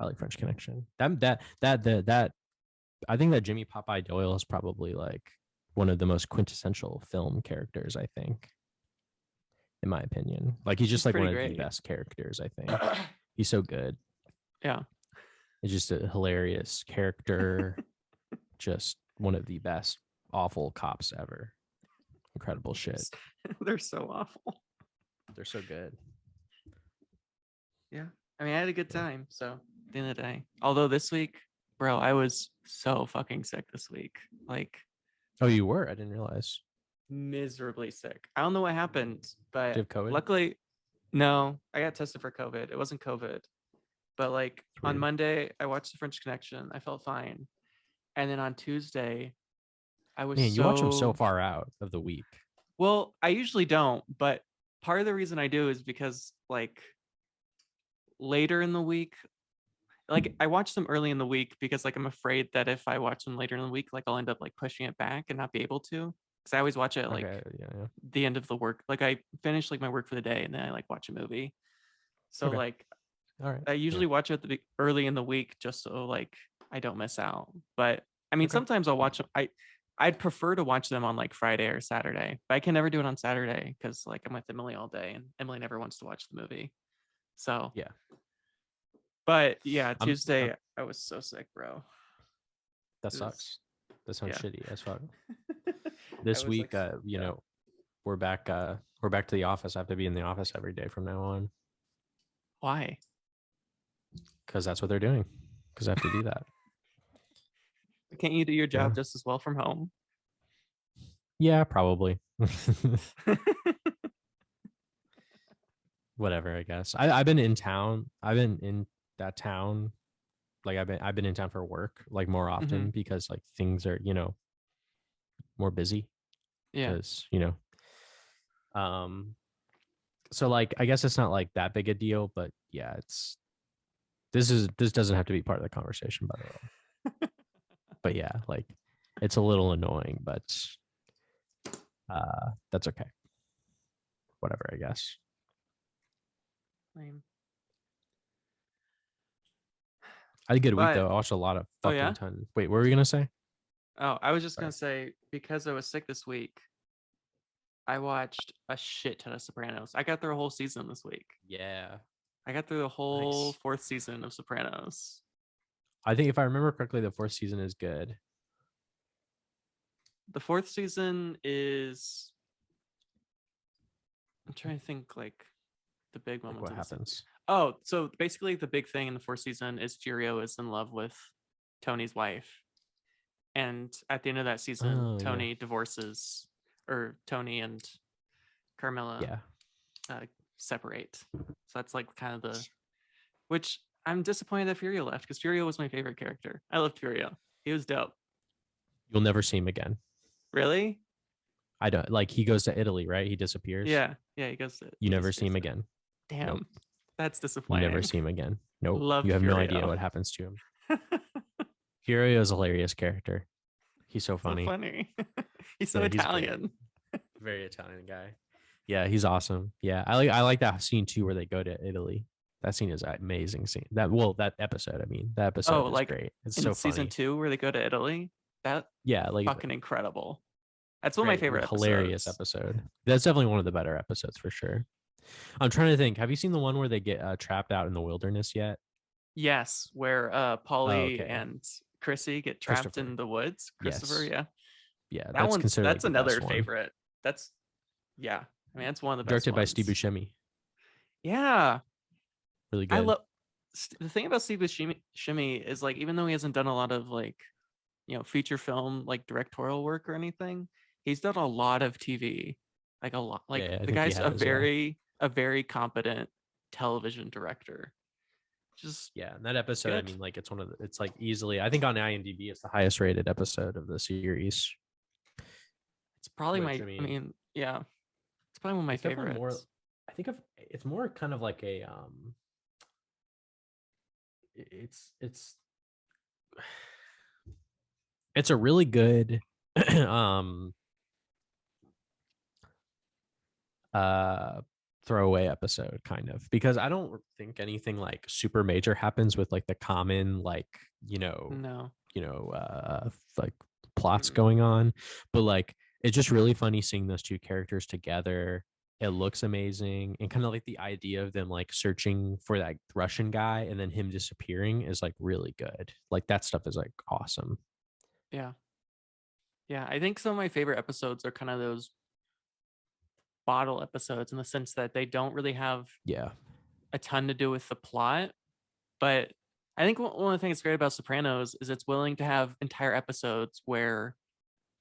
I like French Connection. That I think that Jimmy Popeye Doyle is probably like one of the most quintessential film characters, I think, in my opinion. Like he's just like one of the best characters, I think. He's so good. Yeah. It's just a hilarious character. Just one of the best awful cops ever. Incredible shit. They're so awful. They're so good. Yeah. I mean, I had a good time. So at the end of the day, although this week, bro, I was so fucking sick this week. Like, oh, you were? I didn't realize. Miserably sick. I don't know what happened, but Did you have COVID? Luckily, no. I got tested for COVID. It wasn't COVID, but like on Monday, I watched The French Connection. I felt fine, and then on Tuesday, I was you watch them so far out of the week. Well, I usually don't, but part of the reason I do is because like later in the week, like I watch them early in the week because like I'm afraid that if I watch them later in the week, like I'll end up like pushing it back and not be able to. Because I always watch it like the end of the work. Like I finish like my work for the day and then I like watch a movie. So like, all right, I usually watch it early in the week just so like I don't miss out. But I mean, sometimes I'll watch them. I'd prefer to watch them on like Friday or Saturday, but I can never do it on Saturday because like I'm with Emily all day and Emily never wants to watch the movie. So yeah. But yeah, Tuesday I was so sick, bro. That sucks. That sounds shitty as fuck. This week, like, you know, we're back to the office. I have to be in the office every day from now on. Why? Because that's what they're doing. Because I have to do that. Can't you do your job just as well from home? Yeah, probably. Whatever, I guess. I've been in town. I've been in that town. Like I've been in town for work like more often because like things are, you know, more busy. Yeah. Because, you know, so like I guess it's not like that big a deal, but yeah, this doesn't have to be part of the conversation, by the way. But yeah, like it's a little annoying, but that's okay. Whatever, I guess. Lame. I had a good week though. I watched a lot of fucking ton. Wait, what were you gonna say? Oh, I was just gonna say because I was sick this week, I watched a shit ton of Sopranos. I got through a whole season this week. Yeah. I got through the whole 4th season of Sopranos. I think if I remember correctly, the 4th season is good. The 4th season is. I'm trying to think like the big moments. Like what happens? Oh, so basically the big thing in the 4th season is Jirio is in love with Tony's wife. And at the end of that season, Tony divorces, or Tony and Carmela separate. So that's like kind of the, which I'm disappointed that Furio left because Furio was my favorite character. I loved Furio. He was dope. You'll never see him again. Really? I don't like. He goes to Italy, right? He disappears. Yeah, he goes to. You never see him again. Damn, nope. That's disappointing. You never see him again. Nope. Love you have Furio. No idea what happens to him. Furio is a hilarious character. He's so funny. So funny. He's so Italian. Very Italian guy. Yeah, he's awesome. Yeah, I like that scene too where they go to Italy. That scene is an amazing scene. That episode. I mean, that episode is great. It's so funny. Season 2 where they go to Italy. That like fucking incredible. That's one of my favorite episodes. Hilarious episode. That's definitely one of the better episodes for sure. I'm trying to think. Have you seen the one where they get trapped out in the wilderness yet? Yes, where Polly and Chrissy get trapped in the woods. Christopher, yeah. That's another favorite. That's I mean, that's one of the best. Directed by Steve Buscemi. Yeah, really good. I love the thing about Steve Buscemi is like even though he hasn't done a lot of like feature film like directorial work or anything, he's done a lot of TV, like a lot. Like the guy's a very competent television director. Just in that episode, I mean, like it's like easily, I think on IMDb it's the highest rated episode of the series. It's probably it's probably one of my favorites. I think it's more kind of like a it's a really good throwaway episode kind of, because I don't think anything like super major happens with like the common like No. like plots Mm. going on, but like it's just really funny seeing those two characters together. It looks amazing, and kind of like the idea of them like searching for that Russian guy and then him disappearing is like really good. Like that stuff is like awesome. Yeah. Yeah. I think some of my favorite episodes are kind of those bottle episodes in the sense that they don't really have Yeah. a ton to do with the plot. But I think one of the things great about Sopranos is it's willing to have entire episodes where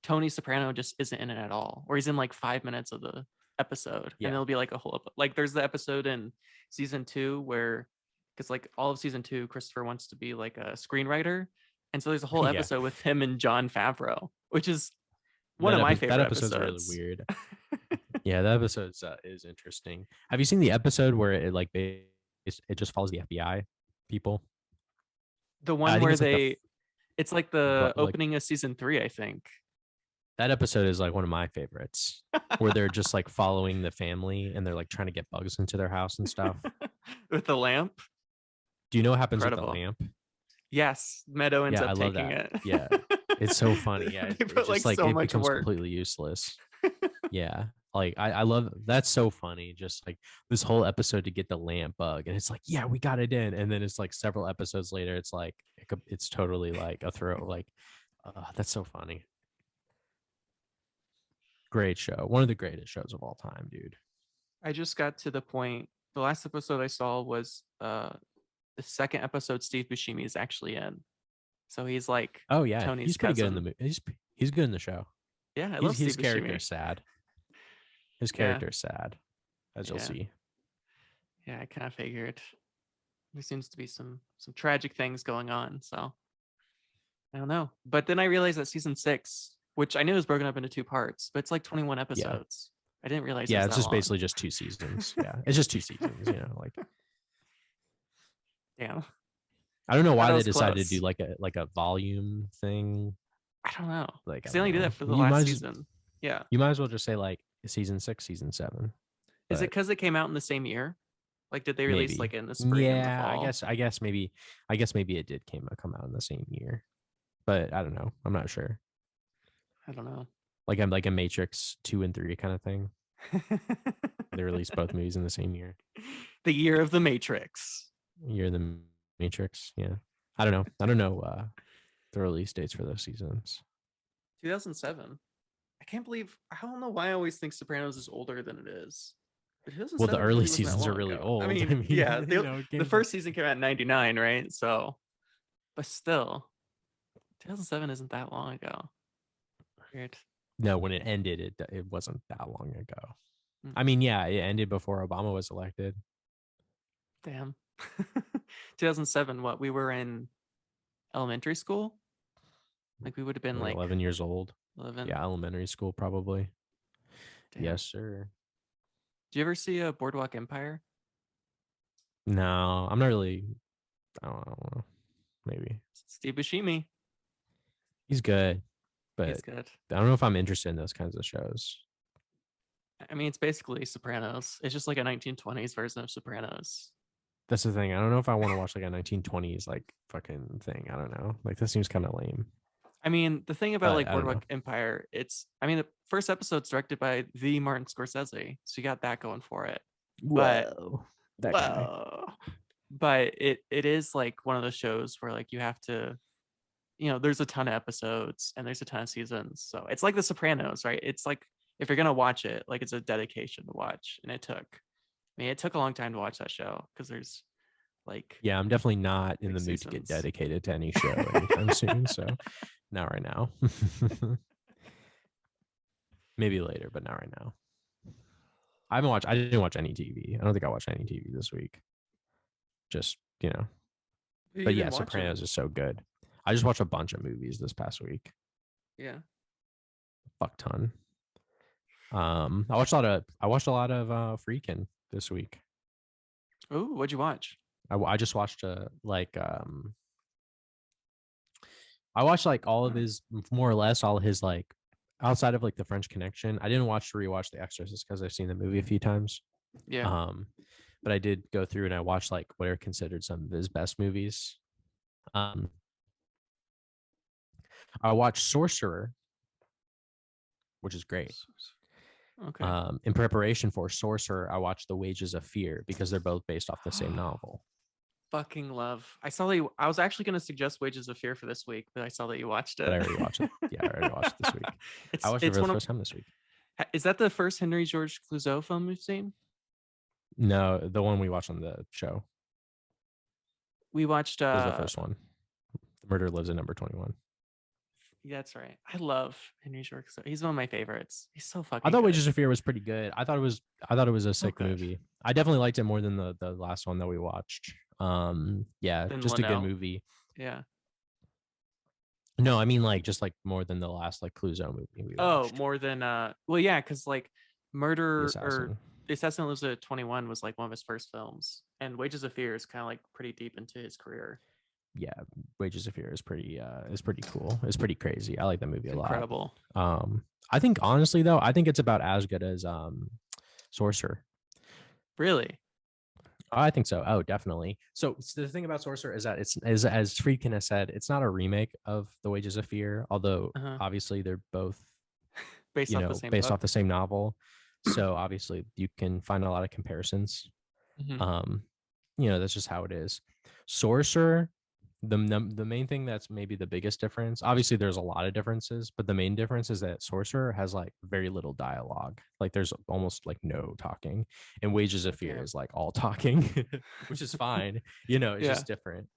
Tony Soprano just isn't in it at all, or he's in like 5 minutes of the episode, and Yeah. there'll be like a whole like there's the episode in season 2 where because like all of season 2, Christopher wants to be like a screenwriter, and so there's a whole Yeah. episode with him and John Favreau, which is one That of my that favorite episode's really episodes. weird. Yeah, that episode is interesting. Have you seen the episode where it like it just follows the FBI people? The I one think where it's like it's like the like opening of season 3, I think. that episode is like one of my favorites, where they're just like following the family and they're like trying to get bugs into their house and stuff. With the lamp. Do you know what happens with the Incredible. lamp? Yes, Meadow ends Yeah, I up love taking that. it. Yeah, it's so funny. Yeah, They it's put like just like so it much becomes work. completely useless. Yeah, like I love that's so funny. Just like this whole episode to get the lamp bug, and it's like, yeah, we got it in, and then it's like several episodes later, it's like it's totally like a throw. Like, that's so funny. Great show, one of the greatest shows of all time, dude. I just got to the point. The last episode I saw was the second episode Steve Buscemi is actually in. So he's like Oh yeah, Tony's he's pretty good in cousin. the movie. He's good in the show. Yeah, I love He's Steve his character Buscemi. is sad. His Yeah, character is sad, as you'll yeah, see. yeah. I kind of figured there seems to be some tragic things going on. So I don't know. But then I realized that season 6, which I knew was broken up into 2 parts, but it's like 21 Yeah, episodes. I didn't realize it yeah, was it's that just long. basically just 2 seasons. Yeah, it's just 2 seasons. Like Damn, I don't know thought why I they was decided to do close. like a volume thing. I don't know Like I because they don't only did know. that for the last season. Yeah, You might as well just say like season 6, season 7. is it But because it came out in the same year? Like, did they release maybe, like in the spring and the yeah, fall? I guess maybe it did come out in the same year. But I don't know. I'm not sure. I don't know. Like I'm like a Matrix 2 and 3 kind of thing. They released both movies in the same year. The year of the Matrix. Year of the Matrix. Yeah. I don't know. I don't know the release dates for those seasons. 2007. I can't believe. I don't know why I always think Sopranos is older than it is. But Well, the 2007 early really wasn't that seasons are long really ago. old. I I mean, mean, yeah, it the came first season came out in 99, right? So, but still, 2007 isn't that long ago. Weird. no, when it ended, it wasn't that long ago. Mm, I mean, yeah, it ended before Obama was elected. Damn. 2007. What? We were in elementary school. Like we would have been Like like 11 years old. 11. Yeah, elementary school probably. Damn. Yes, sir. Do you ever see a Boardwalk Empire? No, I'm not really. I don't know. Maybe Steve Buscemi. he's good, but He's good. I don't know if I'm interested in those kinds of shows. I mean, it's basically Sopranos. It's just like a 1920s version of Sopranos. That's the thing. I don't know if I want to watch like a 1920s like fucking thing. I don't know. Like this seems kind of lame. I mean, the thing about But like I don't know. Boardwalk Empire, I mean, the first episode's directed by the Martin Scorsese, so you got that going for it. But Whoa, that guy. whoa, but it is like one of those shows where like you have to, there's a ton of episodes and there's a ton of seasons, so it's like The Sopranos, right? It's like if you're gonna watch it, like it's a dedication to watch, and it took a long time to watch that show because there's like Yeah, I'm definitely not in big the mood to get seasons. dedicated to any show anytime soon. So not right now. Maybe later, but not right now. I didn't watch any TV. I don't think I watched any TV this week. Just, You but yeah, didn't watch it? Sopranos is so good. I just watched a bunch of movies this past week. Yeah. Fuck ton. I watched a lot of Freakin' this week. Oh, what'd you watch? I just watched I watched like all of his, more or less all of his, like outside of like the French Connection. I didn't rewatch The Exorcist because I've seen the movie a few times. Yeah. Um, but I did go through and I watched like what are considered some of his best movies. Um, I watched Sorcerer, which is great. Okay. In preparation for Sorcerer, I watched The Wages of Fear because they're both based off the same novel. Fucking love. I saw that I was actually going to suggest Wages of Fear for this week, but I saw that you watched But it. I already watched it. Yeah, I already watched it this week. I watched it It's for the one of first time this week. is that the first Henry George Clouseau film we've seen? No, the one we watched on the show We watched was the first one. The Murder Lives in Number 21. that's right. I love Henry George Clouseau. He's one of my favorites. He's so I fucking thought good. Wages of Fear was pretty good. I thought it was a So sick good. movie. I definitely liked it more than the last one that we watched. Yeah, Then just a good Linnell. movie. Yeah. No, I mean like just like more than the last like Clouseau movie we watched. More than well, yeah, because like The Murder or Assassin. The Assassin Lives at 21 was like one of his first films, and Wages of Fear is kind of like pretty deep into his career. Yeah, Wages of Fear is pretty cool. It's pretty crazy. I like that movie It's a lot. incredible. I think honestly though, I think it's about as good as Sorcerer. Really? I think so. Oh, definitely. So the thing about Sorcerer is that it's as Friedkin has said, it's not a remake of The Wages of Fear, although Uh-huh. obviously they're both, Based off the same based book. off the same novel. So obviously you can find a lot of comparisons. Mhm. Um, that's just how it is. Sorcerer, the main thing that's maybe the biggest difference, obviously there's a lot of differences, but the main difference is that Sorcerer has like very little dialogue. Like there's almost like no talking, and Wages of Fear Damn. is like all talking, which is fine. It's Yeah. just different.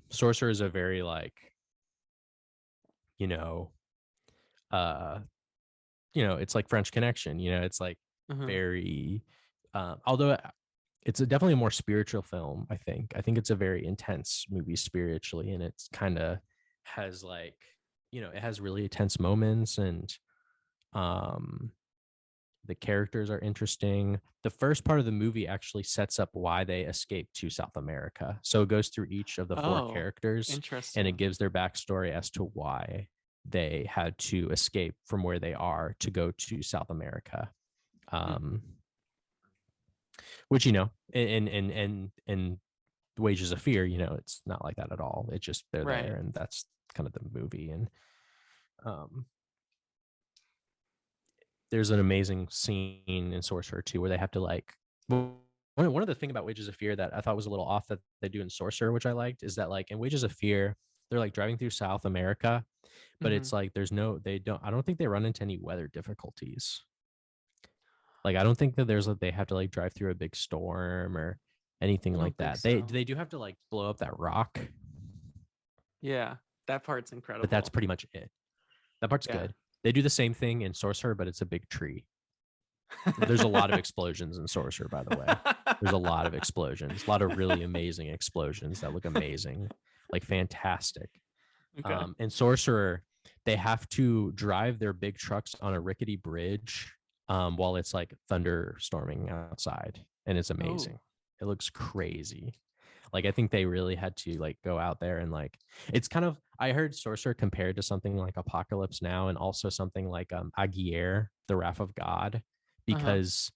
Sorcerer is a very like, you know uh it's like French Connection. It's like Uh-huh. very although it's definitely a more spiritual film. I think it's a very intense movie spiritually, and it's kind of has like, it has really intense moments, and um the characters are interesting. The first part of the movie actually sets up why they escaped to South America, so it goes through each of the four Oh, characters, and it interesting. gives their backstory as to why they had to escape from where they are to go to South America. Hmm. um which, in Wages of Fear, it's not like that at all. It's just they're Right. there, and that's kind of the movie. And um there's an amazing scene in Sorcerer too where they have to like, one of the thing about Wages of Fear that I thought was a little off that they do in Sorcerer, which I liked, is that like in Wages of Fear, they're like driving through South America, but Hmm. it's like I don't think they run into any weather difficulties. Like I don't think that they have to like drive through a big storm or anything I like don't think that. They so. they do have to like blow up that rock, Yeah. That part's but that's incredible. pretty much it. That part's Yeah. good. They do the same thing in Sorcerer, but it's a big tree. There's a lot of explosions in Sorcerer, by the way. There's a lot of explosions, a lot of really amazing explosions that look amazing, like fantastic. Okay. And Sorcerer, they have to drive their big trucks on a rickety bridge while it's like thunderstorming outside, and it's Oh. amazing. It looks crazy. Like I think they really had to like go out there and like, it's kind of, I heard Sorcerer compared to something like Apocalypse Now, and also something like Aguirre, The Wrath of God, Uh-huh. because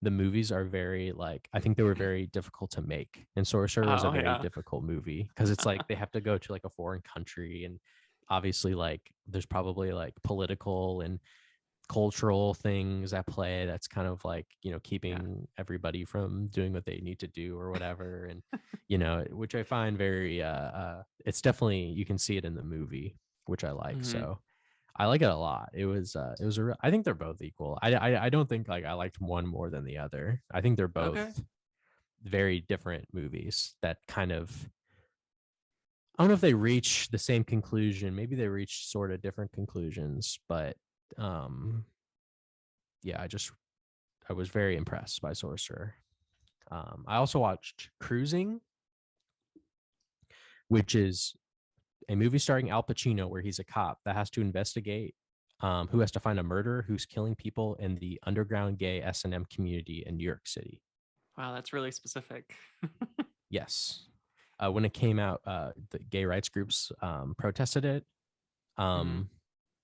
the movies are very like, I think they were very difficult to make, and Sorcerer was a Oh very yeah. difficult movie because it's like they have to go to like a foreign country, and obviously like there's probably like political and cultural things at play that's kind of like, Yeah. keeping everybody from doing what they need to do or whatever. And which I find very it's definitely, you can see it in the movie, which I like. Hmm. So I like it a lot. I think they're both equal. I don't think like I liked one more than the other. I think they're both Okay. very different movies that kind of, I don't know if they reach the same conclusion. Maybe they reach sort of different conclusions, but um yeah, I was very impressed by Sorcerer. I also watched Cruising, which is a movie starring Al Pacino where he's a cop that has to investigate, who has to find a murderer who's killing people in the underground gay S&M community in New York City. Wow, that's really specific. Yes. When it came out, the gay rights groups protested it, Hmm.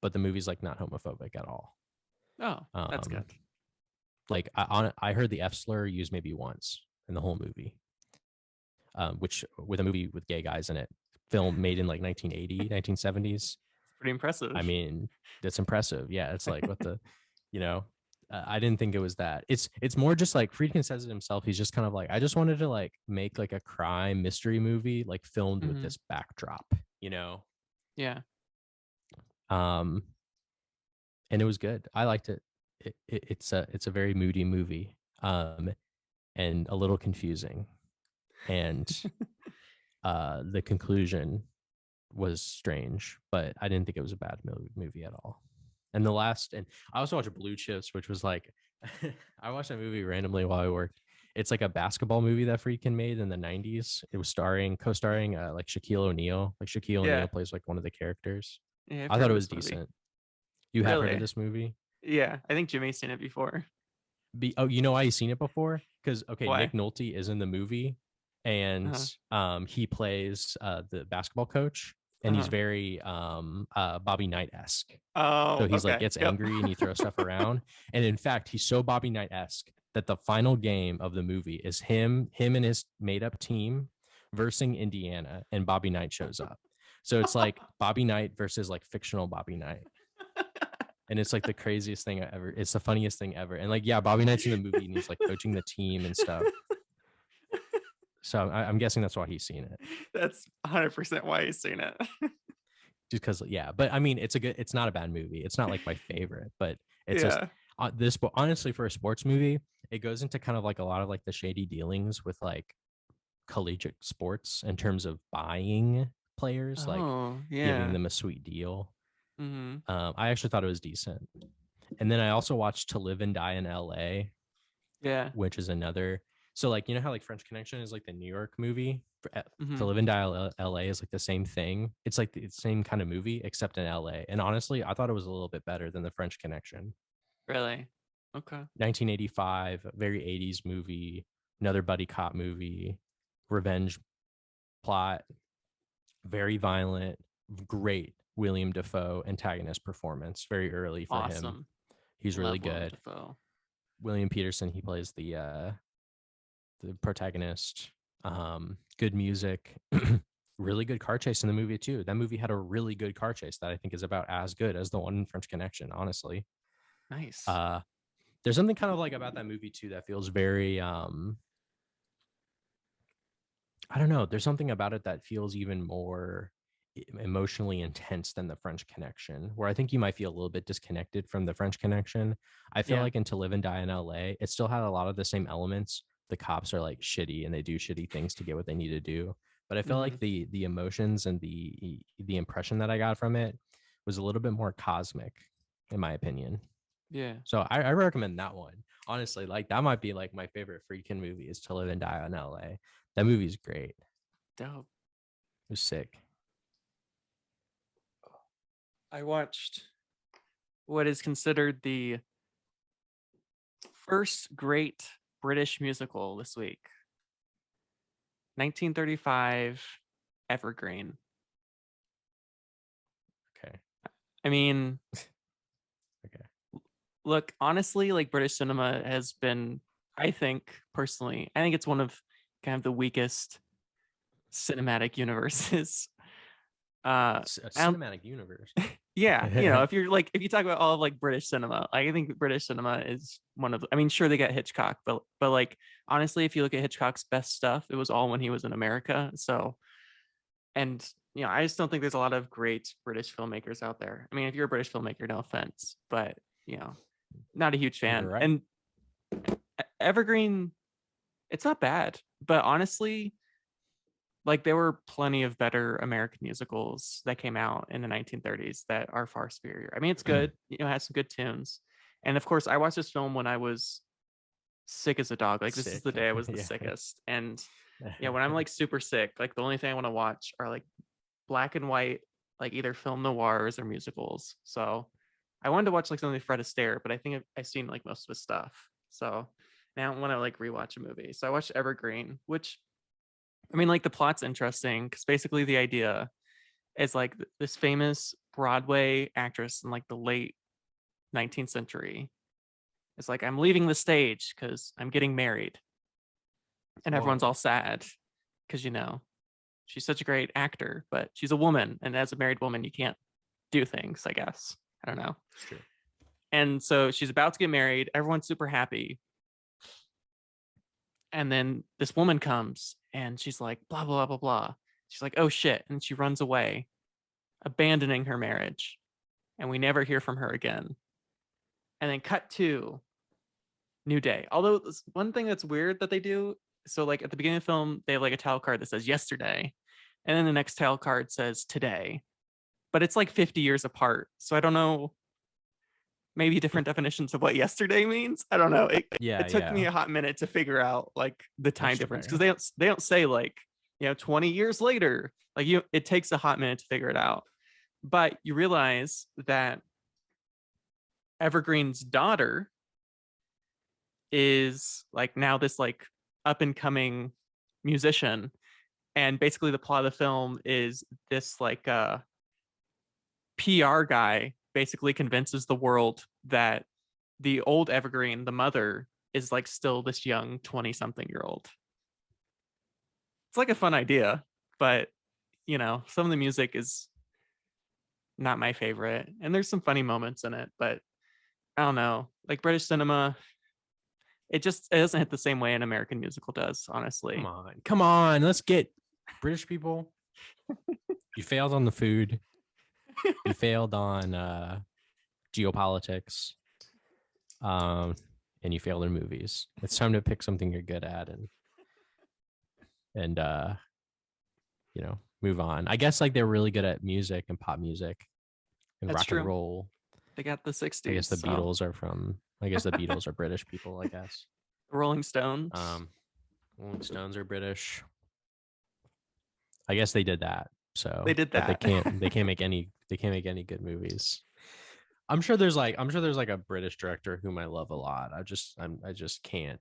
but the movie's like not homophobic at all. Oh, that's Um, good. Like I heard the F slur used maybe once in the whole movie, which with a movie with gay guys in it, film made in like 1980, 1970s. Pretty impressive. I mean, that's impressive. Yeah, it's like what the, you know, I didn't think it was that. It's more just like Friedkin says it himself. He's just kind of like, I just wanted to like make like a crime mystery movie, like filmed with this backdrop, you know. Yeah. Um, and it was good. I liked it. It's a very moody movie, and a little confusing, and the conclusion was strange, but I didn't think it was a bad movie at all. And I also watched Blue Chips, which was like, I watched that movie randomly while I worked. It's like a basketball movie that Friedkin made in the 90s. It was co-starring like Shaquille O'Neal. Like Shaquille Yeah. O'Neal plays like one of the characters. Yeah, I thought it was decent. You have heard of this movie? Yeah, I think Jimmy's seen it before. You know why you've seen it before? Because Why? Nick Nolte is in the movie, and he plays the basketball coach, and he's very Bobby Knight-esque. Oh, So he's okay. like gets angry and he throws stuff around. And in fact, he's so Bobby Knight-esque that the final game of the movie is him and his made up team versing Indiana, and Bobby Knight shows up. So it's like Bobby Knight versus like fictional Bobby Knight. And it's like the craziest thing ever. It's the funniest thing ever. And like, yeah, Bobby Knight's in the movie and he's like coaching the team and stuff. So I'm guessing that's why he's seen it. That's 100% why he's seen it. Just because, yeah. But I mean, it's not a bad movie. It's not like my favorite, but it's just this. But honestly, for a sports movie, it goes into kind of like a lot of like the shady dealings with like collegiate sports in terms of buying players, like giving them a sweet deal. I actually thought it was decent. And then I also watched To Live and Die in LA, which is another. So like, you know how like French Connection is like the New York movie? To Live and Die LA is like the same thing. It's like the same kind of movie except in LA. And honestly, I thought it was a little bit better than the French Connection. Really? Okay. 1985, very 80s movie, another buddy cop movie, revenge plot, very violent, great William Dafoe antagonist performance, very early for him. He's really good. William Peterson, he plays the protagonist. Good music, really good car chase in the movie too. That movie had a really good car chase that I think is about as good as the one in French Connection, honestly. Nice. There's something kind of like about that movie too that feels very I don't know, there's something about it that feels even more emotionally intense than the French Connection, where I think you might feel a little bit disconnected from the French Connection. I feel like in To Live and Die in LA, it still had a lot of the same elements. The cops are like shitty and they do shitty things to get what they need to do. But I feel like the emotions and the impression that I got from it was a little bit more cosmic, in my opinion. Yeah. So I recommend that one. Honestly, like that might be like my favorite Friedkin movie is To Live and Die in LA. That movie's great. Dope. It was sick. I watched what is considered the first great British musical this week. 1935 Evergreen. Okay. I mean, okay. Look, honestly, like British cinema has been, I think it's one of kind of the weakest cinematic universes. A cinematic universe. Yeah, if you talk about all of like British cinema, I think British cinema is one of, sure they got Hitchcock, but like honestly, if you look at Hitchcock's best stuff, it was all when he was in America. So, and I just don't think there's a lot of great British filmmakers out there. I mean, if you're a British filmmaker, no offense, but not a huge fan. Right. And Evergreen, it's not bad, but honestly, like there were plenty of better American musicals that came out in the 1930s that are far superior. I mean, it's good, it has some good tunes. And of course, I watched this film when I was sick as a dog. Like this is the day I was the sickest. And when I'm like super sick, like the only thing I want to watch are like black and white, like either film noirs or musicals. So I wanted to watch like something Fred Astaire, but I think I've seen like most of his stuff. So now I want to like rewatch a movie. So I watched Evergreen, which like the plot's interesting because basically the idea is like this famous Broadway actress in like the late 19th century It's like, I'm leaving the stage because I'm getting married. And everyone's Whoa. all sad because, she's such a great actor, but she's a woman. And as a married woman, you can't do things, I guess. I don't know. It's true. And so she's about to get married. Everyone's super happy. And then this woman comes and she's like, blah, blah, blah, blah. She's like, oh shit. And she runs away, abandoning her marriage. And we never hear from her again. And then cut to new day. Although one thing that's weird that they do, so like at the beginning of the film, they have like a title card that says yesterday. And then the next title card says today. But it's like 50 years apart. So I don't know, maybe different definitions of what yesterday means. I don't know. It took me a hot minute to figure out like the time That's difference, fair. because they don't say like 20 years later. Like it takes a hot minute to figure it out. But you realize that Evergreen's daughter is like now this like up and coming musician, and basically the plot of the film is this like PR guy basically convinces the world that the old Evergreen, the mother, is like still this young 20-something-year-old. It's like a fun idea, but some of the music is not my favorite, and there's some funny moments in it, but I don't know, like British cinema, it doesn't hit the same way an American musical does, honestly. Come on, let's get British people. You failed on the food. You failed on geopolitics. And you failed in movies. It's time to pick something you're good at and move on. I guess like they're really good at music and pop music and That's rock true. and roll. They got the 60s. I guess the Beatles are British people, I guess. Rolling Stones. Rolling Stones are British. I guess they did that. So they did that. But they can't make any good movies. I'm sure there's like a British director whom I love a lot. I just can't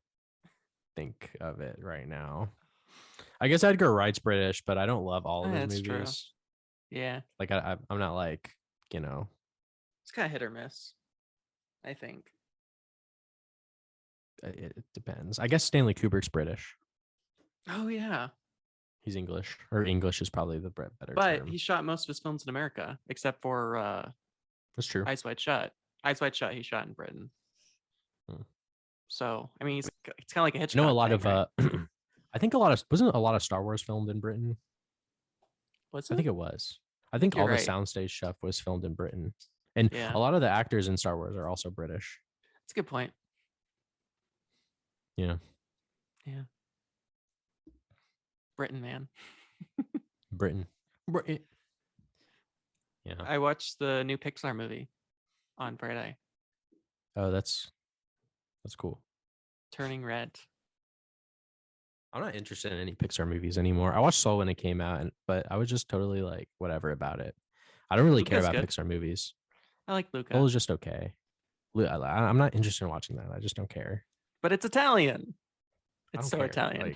think of it right now. I guess Edgar Wright's British, but I don't love all of his movies. True. Yeah. Like I'm not like, it's kind of hit or miss, I think. It depends. I guess Stanley Kubrick's British. Oh yeah. He's English, or English is probably the better but term. He shot most of his films in America, except for that's true. Eyes Wide Shut. Eyes Wide Shut he shot in Britain. So I mean, it's kind of like a Hitchcock. A lot thing, of right? I think wasn't a lot of Star Wars filmed in Britain. What's it? I think it was. I think all the soundstage stuff was filmed in Britain, and a lot of the actors in Star Wars are also British. That's a good point. Yeah. Britain, man. Britain. Yeah. I watched the new Pixar movie on Friday. Oh, that's cool. Turning Red. I'm not interested in any Pixar movies anymore. I watched Soul when it came out, but I was just totally like whatever about it. I don't really care about Pixar movies. I like Luca. Soul is just okay. I'm not interested in watching that. I just don't care. But it's Italian. It's so Italian.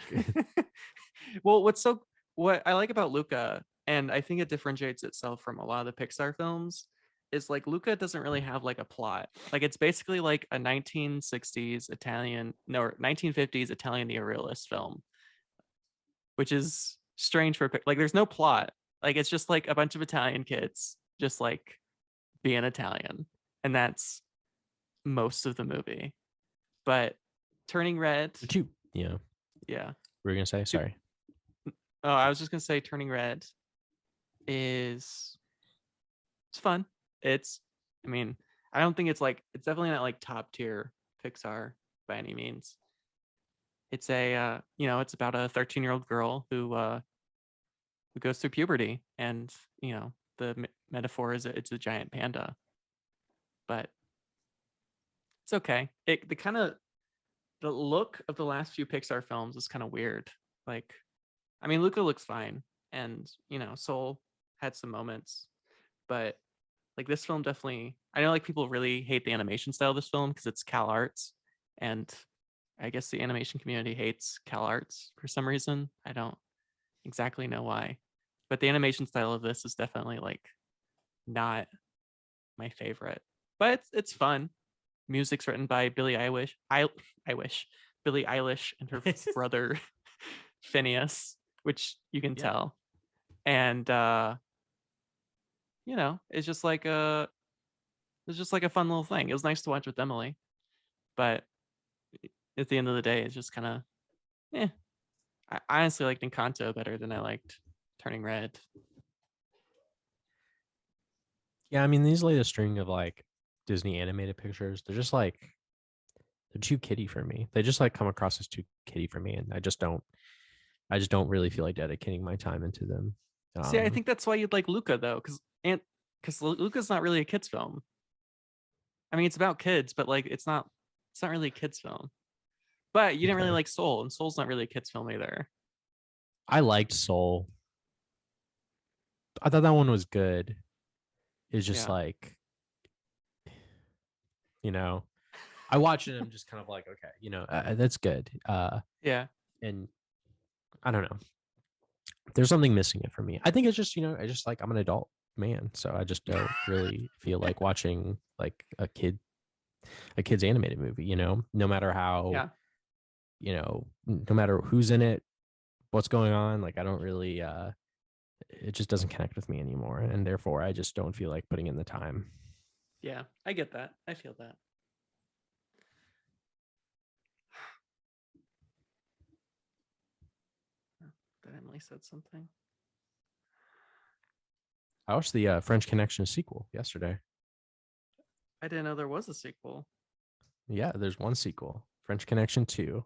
Well, what I like about Luca, and I think it differentiates itself from a lot of the Pixar films, is like Luca doesn't really have like a plot. Like it's basically like a 1950s Italian neorealist film, which is strange for like there's no plot. Like it's just like a bunch of Italian kids just like being Italian, and that's most of the movie. But Turning Red. Yeah. Yeah. We're gonna say sorry. Oh, I was just gonna say Turning Red it's fun. I mean, I don't think it's definitely not like top tier Pixar by any means. It's it's about a 13-year-old girl who goes through puberty, and the metaphor is it's a giant panda. But it's okay. The look of the last few Pixar films is kind of weird. Like, I mean, Luca looks fine, and Soul had some moments, but like this film definitely, I know like people really hate the animation style of this film because it's Cal Arts, and I guess the animation community hates Cal Arts for some reason. I don't exactly know why, but the animation style of this is definitely like not my favorite, but it's fun. music's written by Billie Eilish. I wish Billie Eilish and her brother Phineas, which you can tell. And you know, it's just like a fun little thing. It was nice to watch with Emily, but at the end of the day, it's just kind of I honestly liked Encanto better than I liked Turning Red. Yeah, I mean, these latest string of like Disney animated pictures, they're just like they're too kiddie for me. They just like come across as too kiddie for me, and I just don't really feel like dedicating my time into them. See, I think that's why you'd like Luca though, because Luca's not really a kids film. I mean, it's about kids, but like it's not really a kids film. But you didn't really Okay. like Soul, and Soul's not really a kids film either. I liked Soul. I thought that one was good. It's just Yeah. like, you know, I watched it and I'm just kind of like, okay, that's good. Yeah. And I don't know. There's something missing it for me. I think it's just, I just like I'm an adult man, so I just don't really feel like watching like a kid's animated movie, no matter how, Yeah. no matter who's in it, what's going on, like I don't really it just doesn't connect with me anymore, and therefore I just don't feel like putting in the time. Yeah. I get that. I feel that. That Emily said something. I watched the French Connection sequel yesterday. I didn't know there was a sequel. Yeah, there's one sequel, French Connection 2.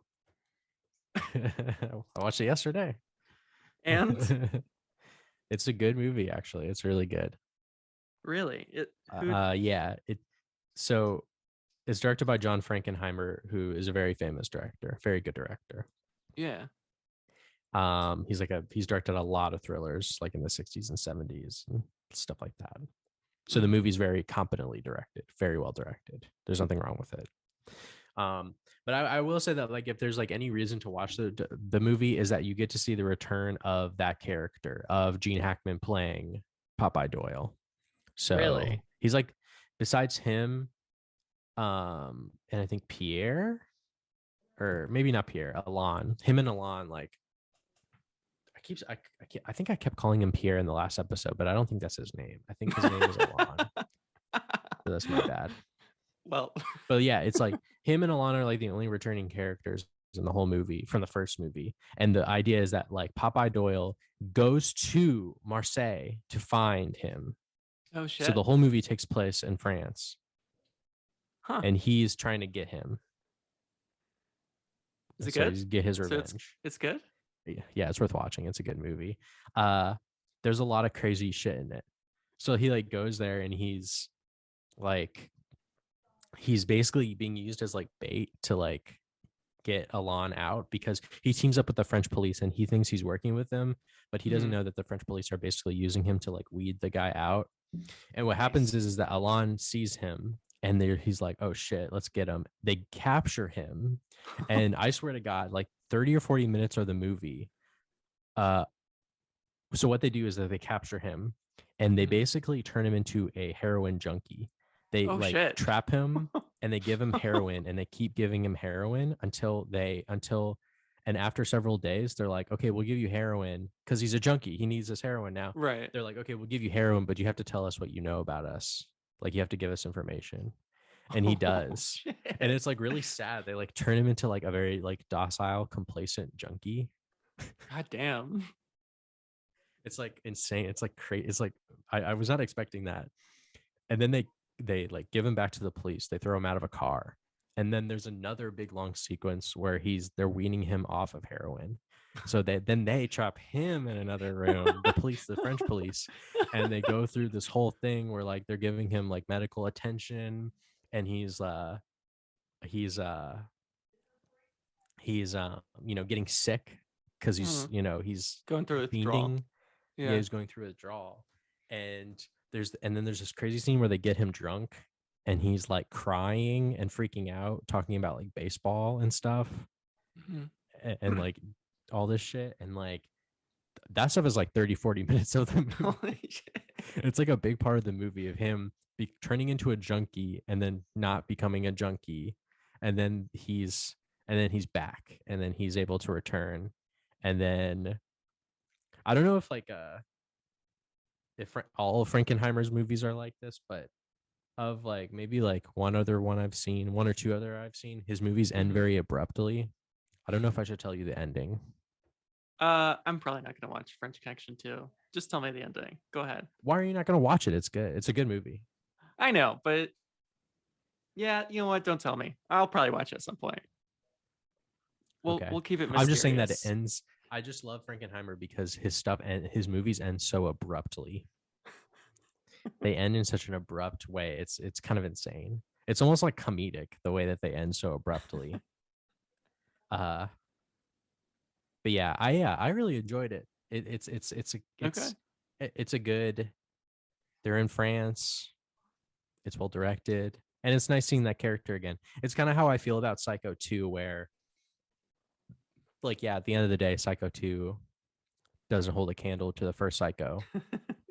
I watched it yesterday. And It's a good movie, actually. It's really good. really, Yeah. So it's directed by John Frankenheimer, who is a very famous director, very good director. yeah. He's directed a lot of thrillers like in the 60s and 70s and stuff like that. So the Mhm. movie's very competently directed, very well directed. There's nothing wrong with it. But I will say that like if there's like any reason to watch the movie is that you get to see the return of that character of Gene Hackman playing Popeye Doyle. So Really? he's like, besides him, and I think Pierre, or maybe not Pierre, Alon, him and Alon, like I think I kept calling him Pierre in the last episode, but I don't think that's his name. I think his name is Alon. So that's my bad. Well, But yeah, it's like him and Alon are like the only returning characters in the whole movie from the first movie. And the idea is that like Popeye Doyle goes to Marseille to find him. oh So shit. the whole movie takes place in France Huh. and he's trying to get him. Is it So good? he's get his So revenge. it's good? Yeah, it's worth watching. It's a good movie. There's a lot of crazy shit in it. So he like goes there and he's basically being used as like bait to like get Alon out because he teams up with the French police and he thinks he's working with them, but he doesn't Mhm. know that the French police are basically using him to like weed the guy out. And what happens Nice. is that Alon sees him and he's like, oh shit, let's get him. They capture him. And I swear to God, like 30 or 40 minutes of the movie. So what they do is that they capture him and they Mhm. basically turn him into a heroin junkie. They Oh like shit. trap him and they give him heroin and they keep giving him heroin and after several days they're like, okay, we'll give you heroin because he's a junkie, he needs this heroin now. Right. They're like, okay, we'll give you heroin, but you have to tell us what you know about us, like you have to give us information. And he Oh does. And shit. it's like really sad. They like turn him into like a very like docile complacent junkie. God damn. It's like insane. It's like crazy. It's like I was not expecting that. And then they like give him back to the police. They throw him out of a car. And then there's another big long sequence where they're weaning him off of heroin. So they trap him in another room, the French police, and they go through this whole thing where like they're giving him like medical attention and he's getting sick because Hmm. he's Going through withdrawal. fiending. Yeah, Yeah. he's going through withdrawal. And then there's this crazy scene where they get him drunk and he's like crying and freaking out, talking about like baseball and stuff Mhm. and like all this shit. And like that stuff is like 30, 40 minutes of the movie. Holy shit. It's like a big part of the movie of him turning into a junkie and then not becoming a junkie, and then he's back, and then he's able to return, and then I don't know if all of Frankenheimer's movies are like this, but of like maybe like one or two other I've seen, his movies end Mhm. very abruptly. I don't know if I should tell you the ending. I'm probably not gonna watch French Connection 2. Just tell me the ending. Go ahead. Why are you not going to watch it? It's good. It's a good movie. I know, but yeah, you know what? Don't tell me. I'll probably watch it at some point. We'll Okay. keep it I'm just saying that it mysterious. ends. I just love Frankenheimer because his stuff and his movies end so abruptly. They end in such an abrupt way. It's kind of insane. It's almost like comedic the way that they end so abruptly. Uh but I really enjoyed it. Okay. It's a good. They're in France. It's well directed, and it's nice seeing that character again. It's kind of how I feel about Psycho 2, where like at the end of the day, Psycho 2 doesn't hold a candle to the first Psycho, Yeah.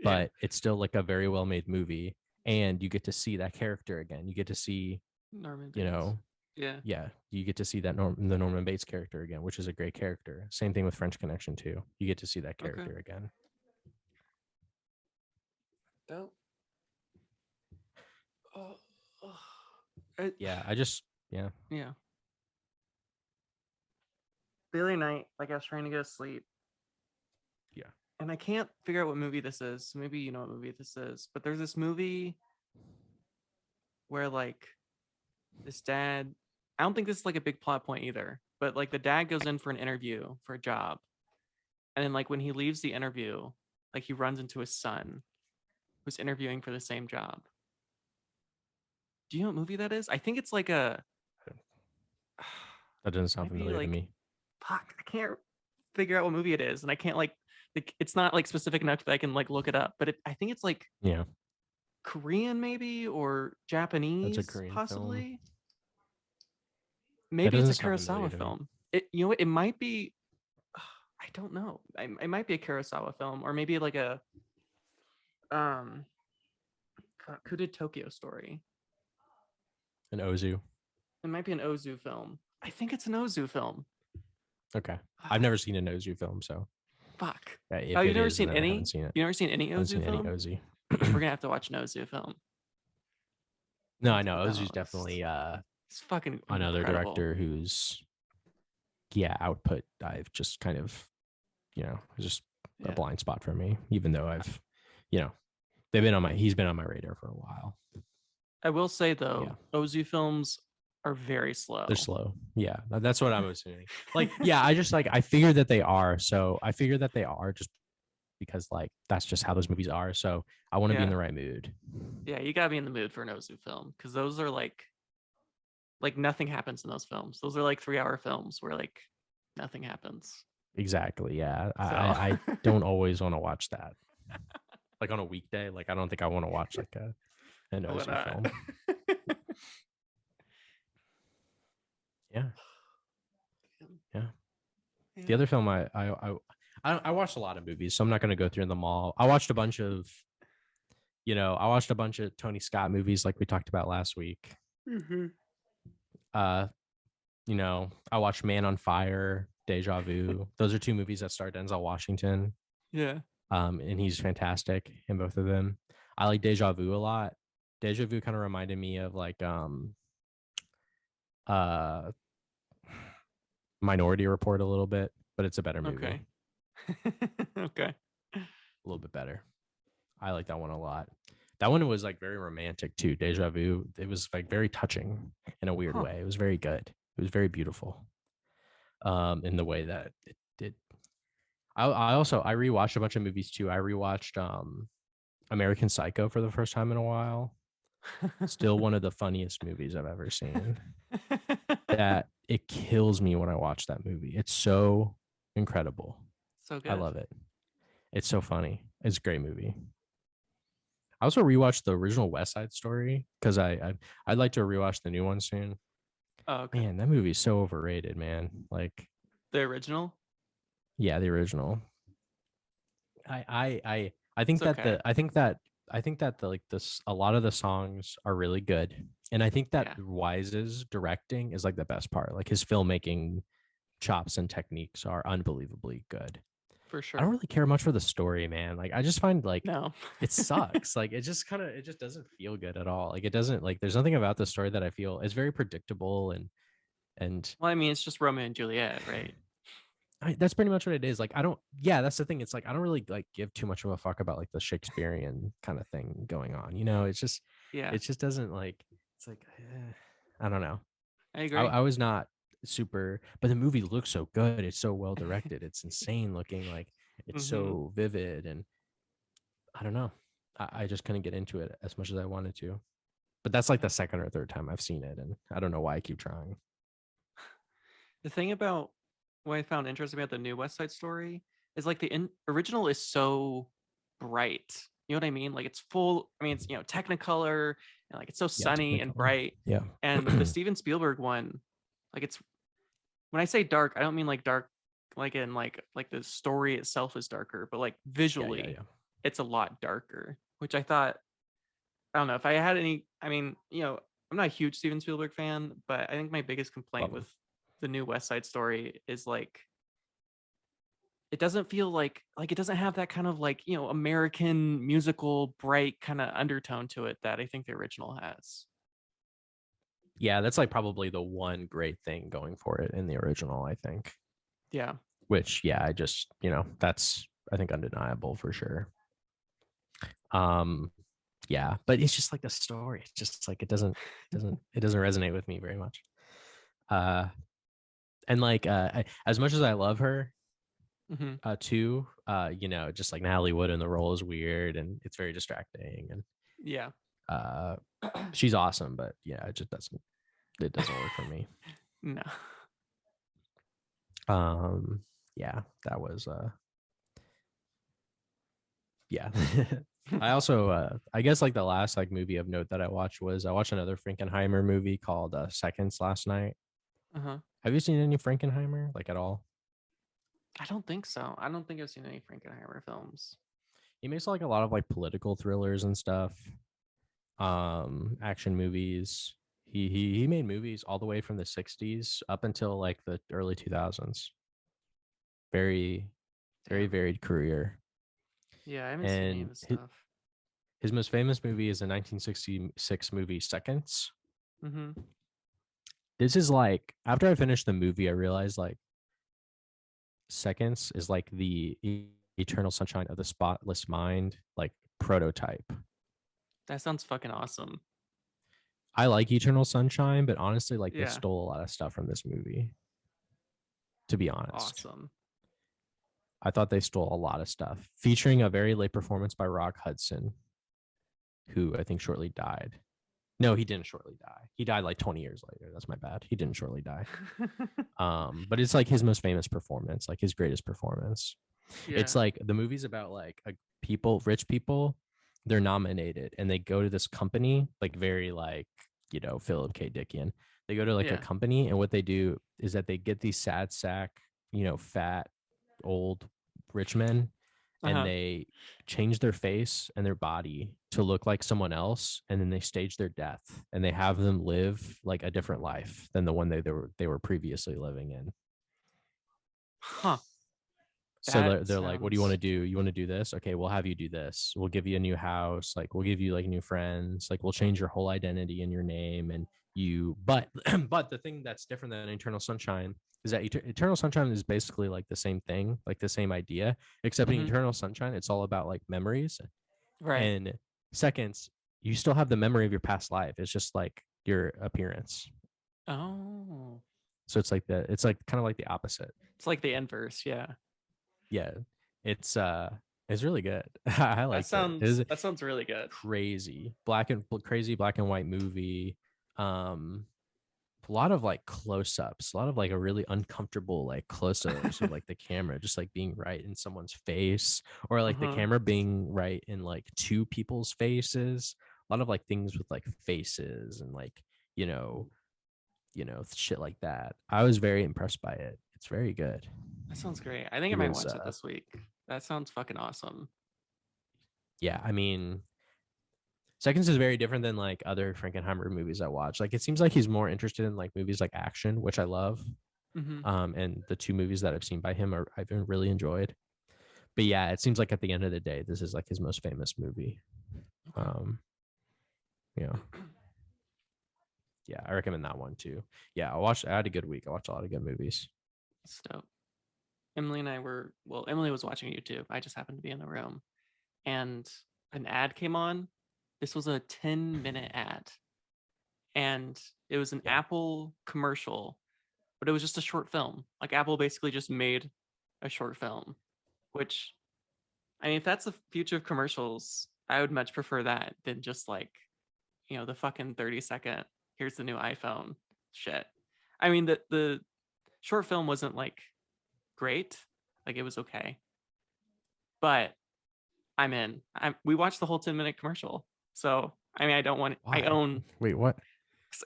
but it's still like a very well made movie, and you get to see that character again. You get to see, Norman you Bates. know, Yeah. yeah, you get to see the Norman Bates character again, which is a great character. Same thing with French Connection too. You get to see that Okay. character again. Oh. Oh. Oh. Yeah, I just yeah. Yeah. The other night, like I was trying to go to sleep, Yeah. and I can't figure out what movie this is. Maybe you know what movie this is, but there's this movie where like this dad. I don't think this is like a big plot point either, but like the dad goes in for an interview for a job, and then like when he leaves the interview, like he runs into his son who's interviewing for the same job. Do you know what movie that is? I think it's like a That doesn't sound maybe familiar to like me. fuck. I can't figure out what movie it is, and I can't like it's not like specific enough that I can like look it up. But I think it's like Yeah, Korean maybe or that's a Japanese Korean film. possibly. That Maybe it's doesn't a sound familiar Kurosawa to me. film. It you know what? It might be. I don't know. It might be a Kurosawa film or maybe like a um. Who did Tokyo Story? An Ozu. It might be an Ozu film. I think it's an Ozu film. Okay. I've never seen an Ozu film, so Fuck. Oh, if you've it never is, seen then I any? haven't seen it. You never seen any I haven't Ozu seen any film? Ozu. We're gonna have to watch an Ozu film. No, I'll I have to know put that on Ozu's the list. definitely It's fucking another incredible. director who's output I've just kind of just a Yeah. blind spot for me, even though I've you know he's been on my radar for a while. I will say Yeah. though, Ozu films are very They're slow. slow. Yeah, that's what I'm assuming. Like, yeah, I just like I figured that they are. So I figured that they are just because like that's just how those movies are. So I want to be in Yeah. the right mood. Yeah, you gotta be in the mood for an Ozu film because those are like nothing happens in those films. Those are like 3 hour films where like nothing happens. Exactly. Yeah. So I don't always want to watch that. Like on a weekday, like I don't think I want to watch like an what Ozu film. Yeah. Yeah. The yeah. other film I watched a lot of movies, so I'm not going to go through them all. I watched a bunch of Tony Scott movies like we talked about last week. Mm-hmm. Uh, I watched Man on Fire, Deja Vu. Those are two movies that star Denzel Washington. Yeah. And he's fantastic in both of them. I like Deja Vu a lot. Deja Vu kind of reminded me of like uh Minority Report a little bit, but it's a better movie. Okay. Okay. A little bit better. I like that one a lot. That one was like very romantic too. Deja Vu. It was like very touching in a weird Huh. way. It was very good. It was very beautiful. In the way that it did. I rewatched a bunch of movies too. I rewatched American Psycho for the first time in a while. Still one of the funniest movies I've ever seen. That it kills me when I watch that movie. It's so incredible. So I good. love it. It's so funny. It's a great movie. I also rewatched the original West Side Story because I'd like to rewatch the new one soon. Oh, okay. Man, that movie is so overrated, man. Like, The original? yeah, the original. I think It's that okay. I think that I think that the, like this a lot of the songs are really good, and I think that Yeah, Wise's directing is like the best part. Like his filmmaking chops and techniques are unbelievably good. for I don't sure. really care much for the story, man. Like I just find like No. it sucks. Like it just doesn't feel good at all. Like it doesn't like there's nothing about the story that I feel is very predictable and Well, I mean, it's just Romeo and Juliet, right? that's pretty much what it is. Like I don't yeah, that's the thing. It's like I don't really like give too much of a fuck about like the Shakespearean kind of thing going on. You know, Yeah, it just doesn't like it's like I don't know. I agree. I was not super, but the movie looks so good. It's so well directed. It's insane looking. Like it's Hmm. so vivid, and I don't know. I just couldn't get into it as much as I wanted to. But that's like the second or third time I've seen it, and I don't know why I keep trying. The thing about what I found interesting about the new West Side Story is like the original is so bright. You know what I mean? Like it's full. I mean, it's Technicolor and like it's so Yeah, sunny and Technicolor. bright. Yeah. And the Steven Spielberg one, like it's when I say dark, I don't mean like dark, like in like the story itself is darker, but like Yeah, yeah, visually, yeah. it's a lot darker. Which I thought I don't know if I had any. I mean, I'm not a huge Steven Spielberg fan, but I think my biggest complaint Love them. with the new West Side Story is like it doesn't feel like it doesn't have that kind of like American musical bright kind of undertone to it that I think the original has. Yeah, that's like probably the one great thing going for it in the original, I think. Yeah, Which, yeah, I just, that's I think undeniable for sure. Um, yeah, but it's just like the story. It's just like it doesn't resonate with me very much. Uh, and like as much as I love her, hmm too, just like Natalie Wood in the role is weird and it's very distracting and yeah. uh, she's awesome, but yeah, it doesn't work for me. No. Um, yeah, that was yeah. I also I guess like the last like movie of note that I watched another Frankenheimer movie called Seconds last night. Uh-huh. Have you seen any Frankenheimer like at all? I don't think so. I don't think I've seen any Frankenheimer films. He makes like a lot of like political thrillers and stuff, action movies. He made movies all the way from the 60s up until like the early 2000s. Very very Damn. varied career. Yeah, I haven't seen any of And his stuff. his most famous movie is the 1966 movie Seconds. Mm-hmm. This is like after I finished the movie, I realized like Seconds is like the Eternal Sunshine of the Spotless Mind, like prototype. That sounds fucking awesome. I like Eternal Sunshine, but honestly, like they Yeah. stole a lot of stuff from this movie. To be honest, Awesome. I thought they stole a lot of stuff, featuring a very late performance by Rock Hudson, who I think shortly died. No, he didn't shortly die. He died like 20 years later. That's my bad. He didn't shortly die. But it's like his most famous performance, like his greatest performance. It's Yeah. like the movie's about like rich people, they're nominated and they go to this company, like very like, Philip K. Dickian. They go to like a Yeah. company and what they do is that they get these sad sack, fat, old rich men and Uh-huh. they change their face and their body to look like someone else and then they stage their death and they have them live like a different life than the one they were previously living in. Huh. So That they're like, what do you want to sounds do? You want to do this? Okay, we'll have you do this. We'll give you a new house. Like, we'll give you like new friends. Like, we'll change your whole identity and your name. And but, but the thing that's different than Eternal Sunshine is that Eternal Sunshine is basically like the same thing, like the same idea, except in hmm Eternal Sunshine, it's all about like memories. right. And Seconds, you still have the memory of your past life. It's just like your appearance. Oh. So it's like kind of like the opposite. It's like the inverse, yeah. Yeah, it's it's really good. I That liked it. It sounds is that sounds really good. crazy black and white movie. Um, a lot of like close ups, a lot of like a really uncomfortable like close ups of like the camera just like being right in someone's face, or like the Uh-huh. camera being right in like two people's faces. A lot of like things with like faces and like you know shit like that. I was very impressed by it. It's very good. That sounds great. I think I It might was watch it this week. That sounds fucking awesome. yeah, I mean, Seconds is very different than like other Frankenheimer movies I watch. Like it seems like he's more interested in like movies like action, which I love. Mm-hmm. And the two movies that I've seen by him I've really enjoyed. But yeah, it seems like at the end of the day, this is like his most famous movie. Okay. Yeah, yeah, I recommend that one too. Yeah, I had a good week. I watched a lot of good movies. So Emily and I were, well, Emily was watching YouTube. I just happened to be in the room, and an ad came on. This was a 10-minute ad, and it was an Yeah, Apple commercial, but it was just a short film. Like Apple basically just made a short film, which, I mean, if that's the future of commercials, I would much prefer that than just like, the fucking 30-second, here's the new iPhone shit. I mean, the short film wasn't like great, like it was okay, but I'm in. We watched the whole 10-minute commercial. So, I mean, I why? own, Wait, what?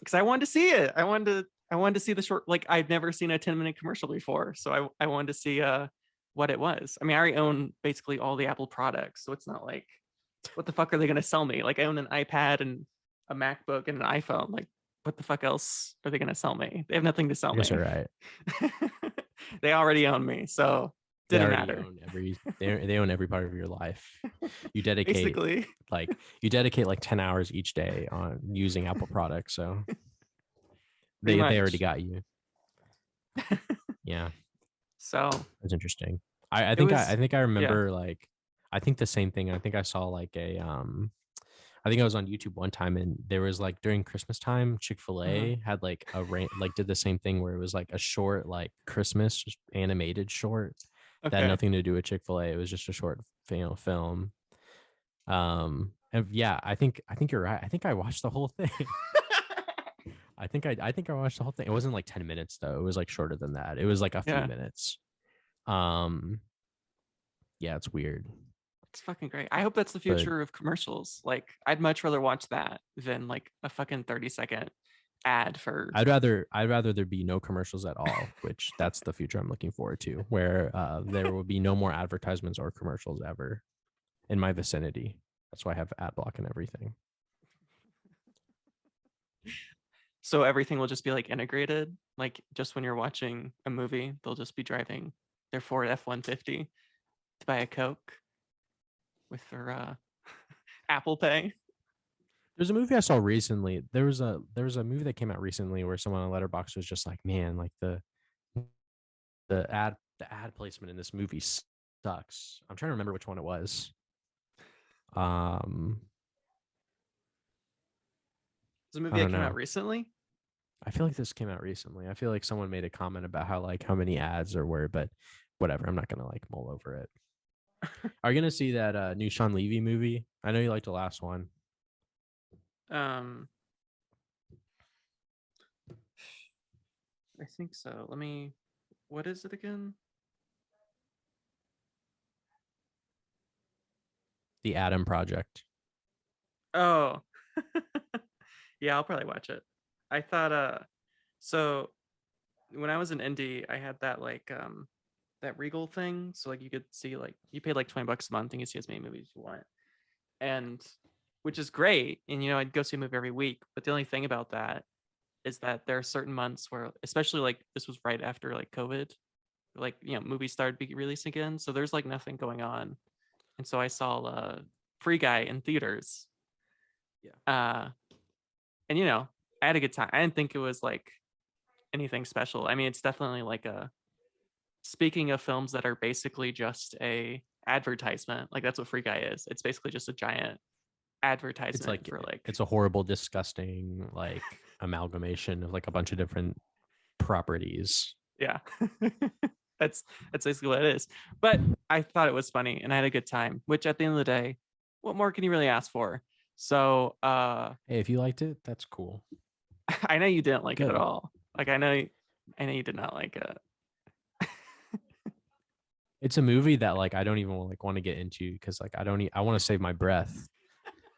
because I wanted to see it. I wanted to see the short, like I'd never seen a 10-minute commercial before. So I wanted to see what it was. I mean, I already own basically all the Apple products. So it's not like, what the fuck are they gonna sell me? Like I own an iPad and a MacBook and an iPhone. Like, what the fuck else are they gonna sell me? They have nothing to sell I guess you're me. right. They already own me. So They didn't already matter. own they own every part of your life. You dedicate Basically. like 10 hours each day on using Apple products, so Pretty they already much. got you. Yeah, So that's interesting. I it think was, I think I yeah. remember like I think the same thing. I think I saw like I think I was on YouTube one time and there was like during Christmas time, Mhm. Chick-fil-A had like like did the same thing where it was like a short like Christmas animated short that had Okay. nothing to do with Chick-fil-A. It was just a short film. And yeah, I think you're right. I think I watched the whole thing. I think I watched the whole thing. It wasn't like 10 minutes though. It was like shorter than that. It was like a few Yeah. minutes. Um yeah, it's weird. It's fucking great. I hope that's the But future of commercials. Like, I'd much rather watch that than like a fucking 30-second ad for. I'd rather there be no commercials at all, which that's the future I'm looking forward to, where there will be no more advertisements or commercials ever in my vicinity. That's why I have ad block and everything. So everything will just be like integrated. Like, just when you're watching a movie, they'll just be driving their Ford F-150 to buy a Coke with their Apple Pay. There's a movie I saw recently. There was a movie that came out recently where someone on Letterboxd was just like, man, like the ad placement in this movie sucks. I'm trying to remember which one it was. Um, It's a I movie that don't came out know. recently. I feel like this came out recently. I feel like someone made a comment about how many ads there were, but whatever. I'm not gonna like mull over it. Are you gonna see that new Sean Levy movie? I know you liked the last one, Um, I think so. Let me. What is it again? The Adam Project. Oh, yeah, I'll probably watch it. I thought so when I was in Indy, I had that like that Regal thing. So like you could see, like, you paid like $20 a month and you see as many movies as you want. And which is great. And I'd go see a movie every week. But the only thing about that is that there are certain months where, especially like this was right after like COVID, like movies started be releasing again. So there's like nothing going on. And so I saw Free Guy in theaters. Yeah. Uh and I had a good time. I didn't think it was like anything special. I mean, it's definitely like a, speaking of films that are basically just a advertisement, like that's what Free Guy is. It's basically just a giant It's advertisement like for like, it's a horrible, disgusting like amalgamation of like a bunch of different properties. yeah. That's basically what it is. But I thought it was funny and I had a good time, which at the end of the day, what more can you really ask for? So Hey, if you liked it, that's cool. I know you didn't like it at Good. all. Like I know you did not like it. It's a movie that like I don't even like want to get into because like I want to save my breath.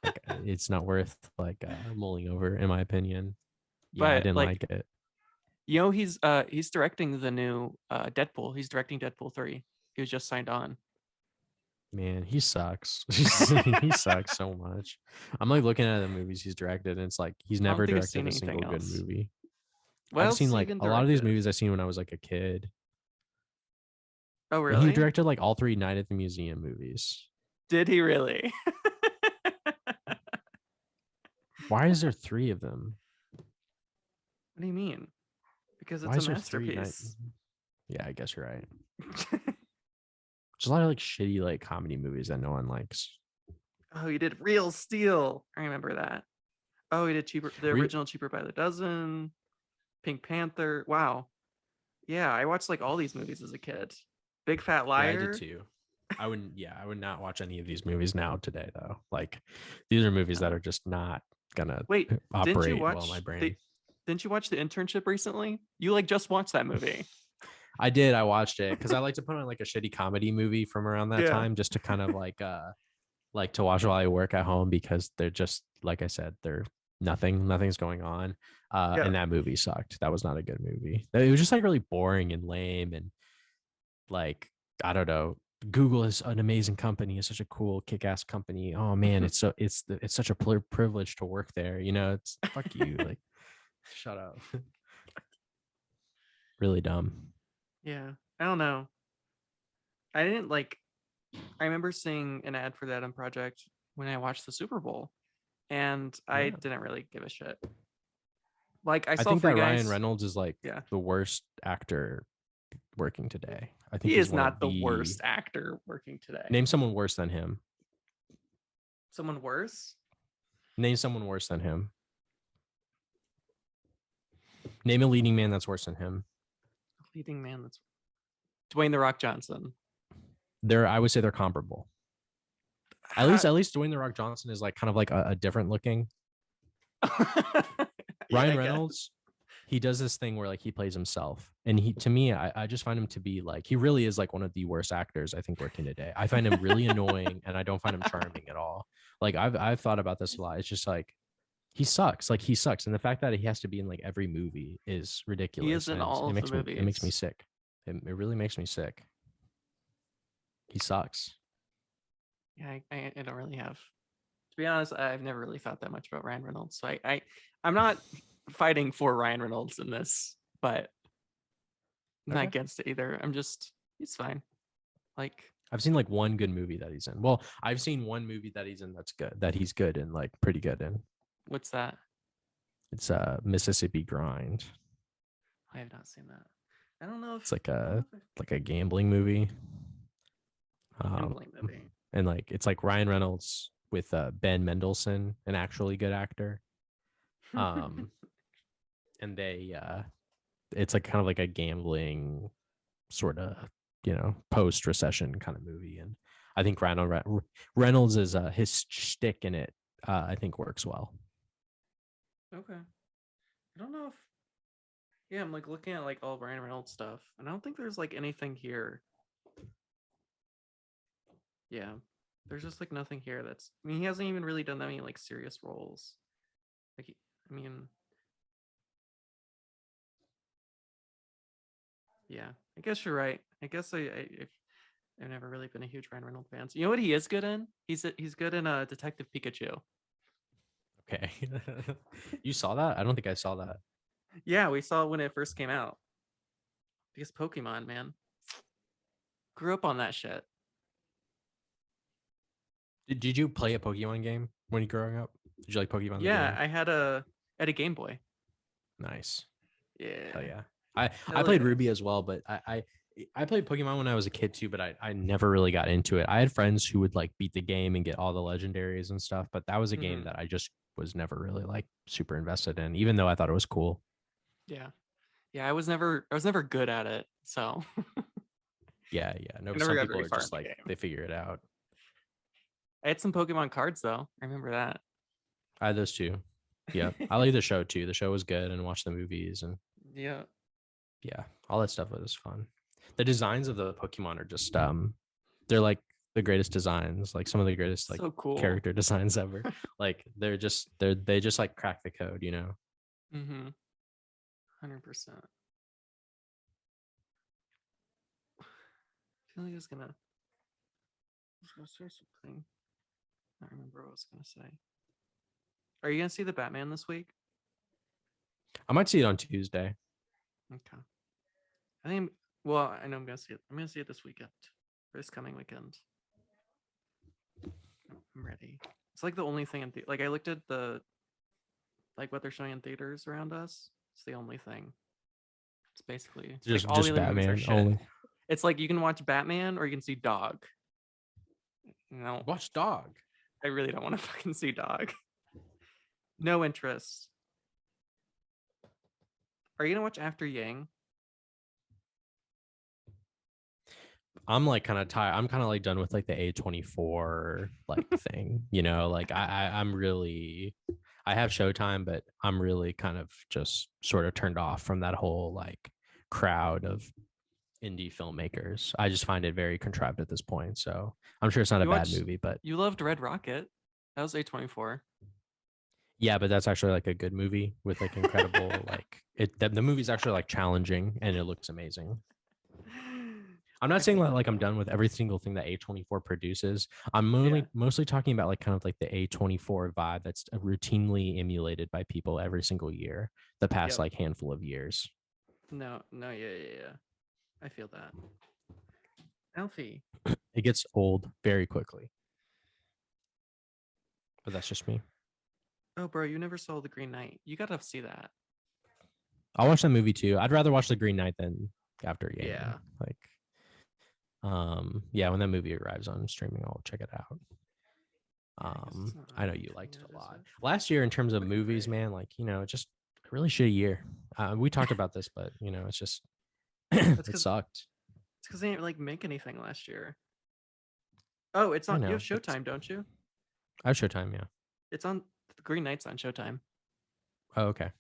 Like it's not worth like mulling over, in my opinion. Yeah, I But didn't like, like it. he's directing the new Deadpool. He's directing Deadpool 3. He was just signed on. Man, he sucks. He sucks so much. I'm like looking at the movies he's directed, and it's like he's I don't never think I've directed seen a single anything good else. movie. What I've else seen has he like even a lot of these directed? movies I've seen when I was like a kid. Oh, And he really? directed like all three Night at the Museum movies. Did he really? Why is there three of them? What do you mean? Because Why it's a is there three night? masterpiece. Yeah, I guess you're right. There's a lot of like shitty like comedy movies that no one likes. Oh, he did Real Steel. I remember that. Oh, he did cheaper, the Re- original Cheaper by the Dozen, Pink Panther. Wow. Yeah, I watched like all these movies as a kid. Big Fat yeah, I did Liar. too. I wouldn't. Yeah, I would not watch any of these movies now today though. Like, these are movies that No. are just not gonna Wait, didn't you operate well in my watch brain. didn't you watch The Internship recently? You like just watched that movie. I did. I watched it because I like to put on like a shitty comedy movie from around that Yeah. time just to kind of like to watch while I work at home because they're just like I said, they're nothing's going on. Yeah. And that movie sucked. That was not a good movie. It was just like really boring and lame and like I don't know. Google is an amazing company. It's such a cool, kick-ass company. Oh man, it's such a privilege to work there. You know, it's fuck you. Like, shut up. Really dumb. Yeah. I don't know. I didn't like I remember seeing an ad for that on Project when I watched the Super Bowl, and I Yeah. didn't really give a shit. Like I I saw think Free that Ryan Guys. Reynolds is like Yeah. the worst actor working today. I think He he's is one of not the the worst actor working today. name someone worse than him. Someone worse? Name someone worse than him. Name a leading man that's worse than him. Leading man that's Dwayne the Rock Johnson. I would say they're comparable. At least Dwayne the Rock Johnson is like kind of like a different looking. Yeah, Ryan I guess. Reynolds, he does this thing where like he plays himself, and he to me, I just find him to be like he really is like one of the worst actors I think working today. I find him really annoying, and I don't find him charming at all. Like I've thought about this a lot. It's just like he sucks. Like he sucks, and the fact that he has to be in like every movie is He is ridiculous, in and all of the it makes me movies. sick. It really makes me sick. He sucks. Yeah, I don't really have. To be honest, I've never really thought that much about Ryan Reynolds. So I'm not fighting for Ryan Reynolds in this, but I'm not Okay. against it either. I'm just he's fine. Like I've seen like one good movie that he's in. Well, I've seen one movie that he's in that's good, that he's good and like pretty good in. what's that? It's Mississippi Grind. I have not seen that. I don't know if It's like I don't know a if like a gambling movie. Um, gambling movie. and like it's like Ryan Reynolds with Ben Mendelsohn, an actually good actor. Um, and it's like kind of like a gambling sort of post recession kind of movie, and I think Reynolds is his shtick in it. I think works well. Okay. I don't know if yeah, I'm like looking at like all Ryan Reynolds stuff, and I don't think there's like anything here. Yeah. There's just like nothing here that's I mean, he hasn't even really done that many like serious roles. Like I mean, yeah. I guess you're right. I guess I've never really been a huge Ryan Reynolds fan. So you know what he is good in? He's good in Detective Pikachu. Okay. You saw that? I don't think I saw that. Yeah, we saw it when it first came out. Because Pokemon, man. Grew up on that shit. Did you play a Pokemon game when you growing up? Did you like Pokemon the Yeah, game? I had a Game Boy. Nice. Hell Yeah. yeah. I Hell played yeah. Ruby as well, but I played Pokemon when I was a kid too, but I never really got into it. I had friends who would like beat the game and get all the legendaries and stuff, but that was a game Hmm. that I just was never really like super invested in, even though I thought it was cool. Yeah. Yeah, I was never good at it. So Yeah, yeah. No, I never some got people very are far in just the like game. they figure it out. I had some Pokemon cards though. I remember that. I had those two. Yeah. I like the show too. The show was good and watched the movies and Yeah. yeah, all that stuff was fun. The designs of the Pokemon are just they're like the greatest designs, like some of the greatest like So cool. character designs ever. Like they just like crack the code, you know. Mm-hmm. 100%. I feel like it's gonna was gonna say something. I don't remember what I was gonna say. Are you gonna see the Batman this week? I might see it on Tuesday. Okay. I think. Well, I know I'm gonna see it. I'm gonna see it this weekend. This coming weekend. I'm ready. It's like the only thing in like I looked at the like what they're showing in theaters around us. It's the only thing. It's basically it's like all the Just other movies are Batman shit. only. It's like you can watch Batman or you can see Dog. No, Watch Dog. I really don't want to fucking see Dog. No interest. Are you gonna watch After Yang? I'm like kind of tired. I'm kind of like done with like the A24 like thing, you know, like I'm really, I have Showtime, but I'm really kind of just sort of turned off from that whole like crowd of indie filmmakers. I just find it very contrived at this point. So I'm sure it's not a You bad watched. movie, but You loved Red Rocket. That was A24. yeah, but that's actually like a good movie with like incredible, like the movie's actually like challenging and it looks amazing. I'm not saying that like I'm done with every single thing that A24 produces. I'm mostly talking about like kind of like the A24 vibe that's routinely emulated by people every single year, the past like handful of years. No, yeah. I feel that. Alfie. It gets old very quickly. But that's just me. Oh, bro, you never saw The Green Knight. You gotta see that. I'll watch that movie too. I'd rather watch The Green Knight than After Yang. Yeah. Like yeah, when that movie arrives on streaming, I'll check it out. I know you liked it a lot. Last year, in terms of movies, man, like, you know, just a really shitty year. We talked about this, but you know, it's just it sucked. It's because they didn't like make anything last year. Oh, it's on. You have Showtime, don't you? I have Showtime, yeah. It's on. The Green Knight's on Showtime. Oh, okay.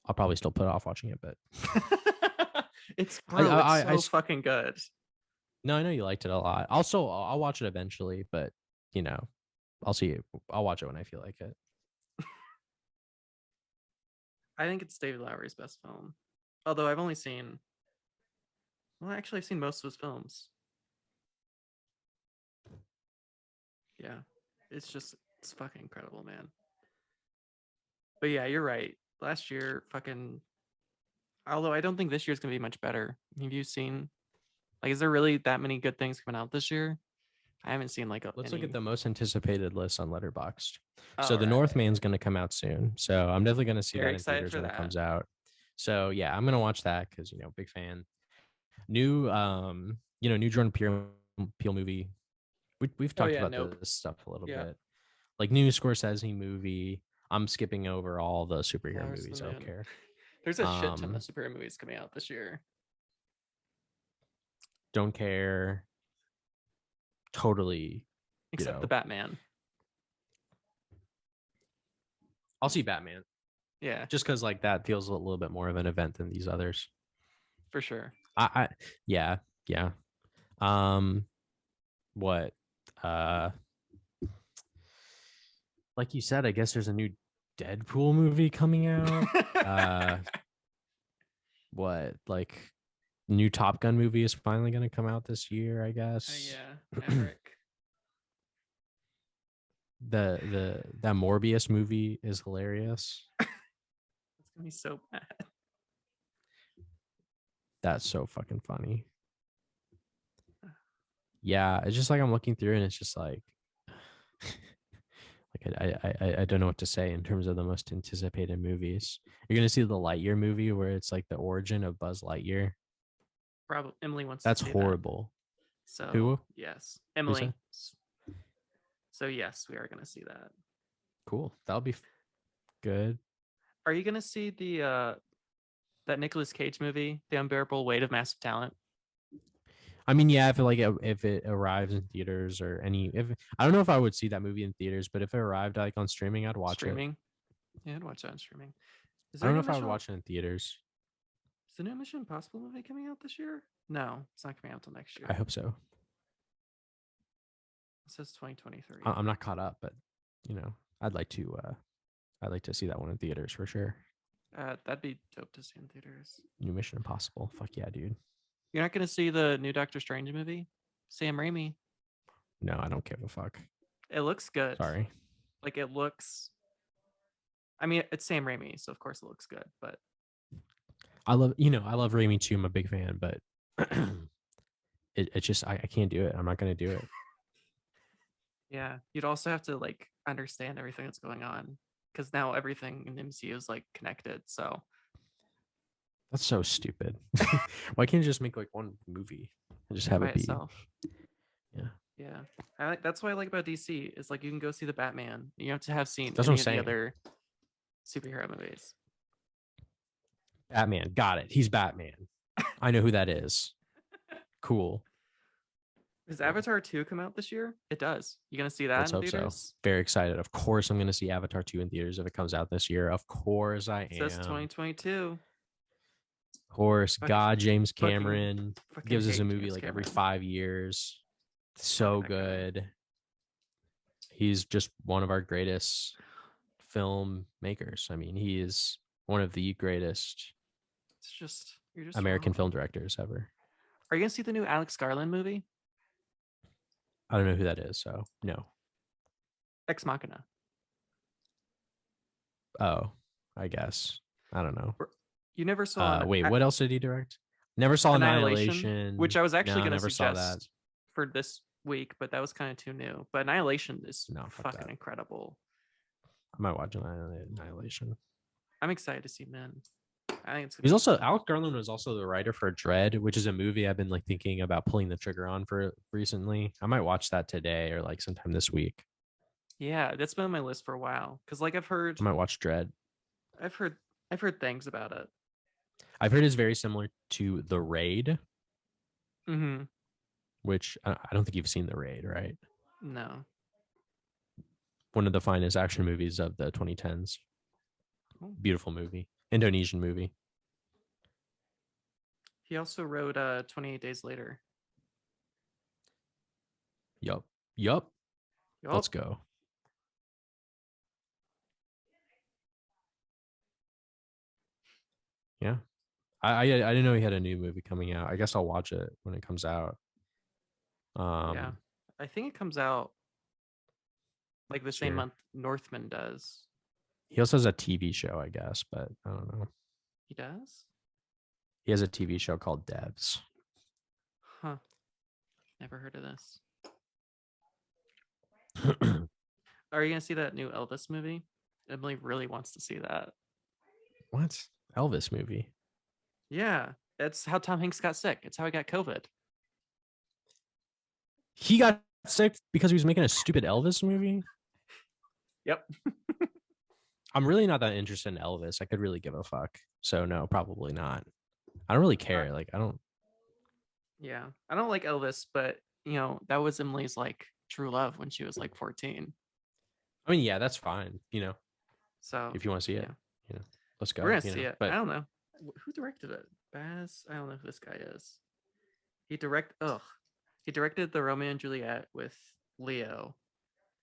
I'll probably still put off watching it, but it's so fucking good. No, I know you liked it a lot. Also, I'll watch it eventually, but you know, I'll see it. I'll watch it when I feel like it. I think it's David Lowery's best film. Although I've only seen. Well, actually, I've seen most of his films. Yeah, it's fucking incredible, man. But yeah, you're right. Last year, fucking. Although I don't think this year's gonna be much better. Have you seen? Like, is there really that many good things coming out this year? I haven't seen like. Let's look at the most anticipated list on Letterboxd. Oh, so the Northman's going to come out soon. So I'm definitely going to see that in theaters when it comes out. So yeah, I'm going to watch that because, you know, big fan. New, you know, new Jordan Peele movie. We've talked about this stuff a little bit. Like new Scorsese movie. I'm skipping over all the superhero movies. I don't care. There's a shit ton of superhero movies coming out this year. Don't care. Totally. Except the Batman. I'll see Batman. Yeah. Just because like that feels a little bit more of an event than these others. For sure. Yeah. What? Like you said, I guess there's a new Deadpool movie coming out. What? Like new Top Gun movie is finally going to come out this year, I guess. Yeah. Maverick. That Morbius movie is hilarious. It's gonna be so bad. That's so fucking funny. Yeah, it's just like I'm looking through and it's just like I don't know what to say in terms of the most anticipated movies. You're gonna see the Lightyear movie where it's like the origin of Buzz Lightyear. Probably Emily wants. That's horrible. So who? Yes, Emily. So yes, we are gonna see that. Cool. That'll be good. Are you gonna see the that Nicolas Cage movie, The Unbearable Weight of Massive Talent? I mean, yeah, if it arrives in theaters or if I don't know if I would see that movie in theaters, but if it arrived like on streaming, I'd watch it. Yeah, I'd watch that on streaming. I don't know if I would watch it in theaters. Is the new Mission Impossible movie coming out this year? No, it's not coming out until next year. I hope so. It says 2023. I'm not caught up, but you know, I'd like to see that one in theaters for sure. That'd be dope to see in theaters. New Mission Impossible. Fuck yeah, dude. You're not gonna see the new Doctor Strange movie? Sam Raimi. No, I don't give a fuck. It looks good. Sorry. Like it looks. I mean, it's Sam Raimi, so of course it looks good. But I love Raimi too. I'm a big fan, but it just I can't do it. I'm not gonna do it. yeah, you'd also have to like understand everything that's going on because now everything in the MCU is like connected. So That's so stupid. Why can't you just make like one movie and just have by it be? itself. Yeah. Yeah, that's what I like about DC is like you can go see the Batman. You don't have to have seen That's what any I'm of the saying. other superhero movies. Batman. Got it. He's Batman. I know who that is. Cool. Does Avatar 2 come out this year? It does. You gonna see that Let's in hope so. theaters? Very excited. Of course, I'm going to see Avatar 2 in theaters if it comes out this year. Of course, I It says am. 2022. Of course, Fuck- God, James fucking- Cameron fucking gives us a hate movie James like every Cameron. 5 years. So that guy. good. He's just one of our greatest filmmakers. I mean, he is one of the greatest It's just you're just American wrong. film directors ever. Are you gonna see the new Alex Garland movie? I don't know who that is, so no. Ex Machina. Oh, I guess. I don't know. You never saw Wait, what else did he direct? Never saw Annihilation, which I was actually No, gonna never saw that. suggest for this week, but that was kind of too new. But Annihilation is No, fuck fucking that. incredible. I might watch Annihilation. I'm excited to see Men. I think it's. He's also Alex Garland was also the writer for Dread, which is a movie I've been like thinking about pulling the trigger on for recently. I might watch that today or like sometime this week. Yeah, that's been on my list for a while because like I've heard, I might watch Dread. I've heard things about it. I've heard it's very similar to The Raid, Mm-hmm. which I don't think you've seen The Raid, right? No. One of the finest action movies of the 2010s. Beautiful movie. Indonesian movie. He also wrote 28 Days Later. Yup. Yup. Let's go. Yeah. I didn't know he had a new movie coming out. I guess I'll watch it when it comes out. Yeah. I think it comes out like the same sure. month Northman does. He also has a TV show, I guess, but I don't know. He does? He has a TV show called Devs. Huh. Never heard of this. Are you gonna see that new Elvis movie? Emily really wants to see that. What? Elvis movie? Yeah. That's how Tom Hanks got sick. It's how he got COVID. He got sick because he was making a stupid Elvis movie? Yep. I'm really not that interested in Elvis. I could really give a fuck. So no, probably not. I don't really care. Like I don't. Yeah. I don't like Elvis, but you know, that was Emily's like true love when she was like 14. I mean, yeah, that's fine. So If you want to see it, yeah. Let's go. We're gonna see it. But I don't know. Who directed it? Baz? I don't know who this guy is. He directed the Romeo and Juliet with Leo.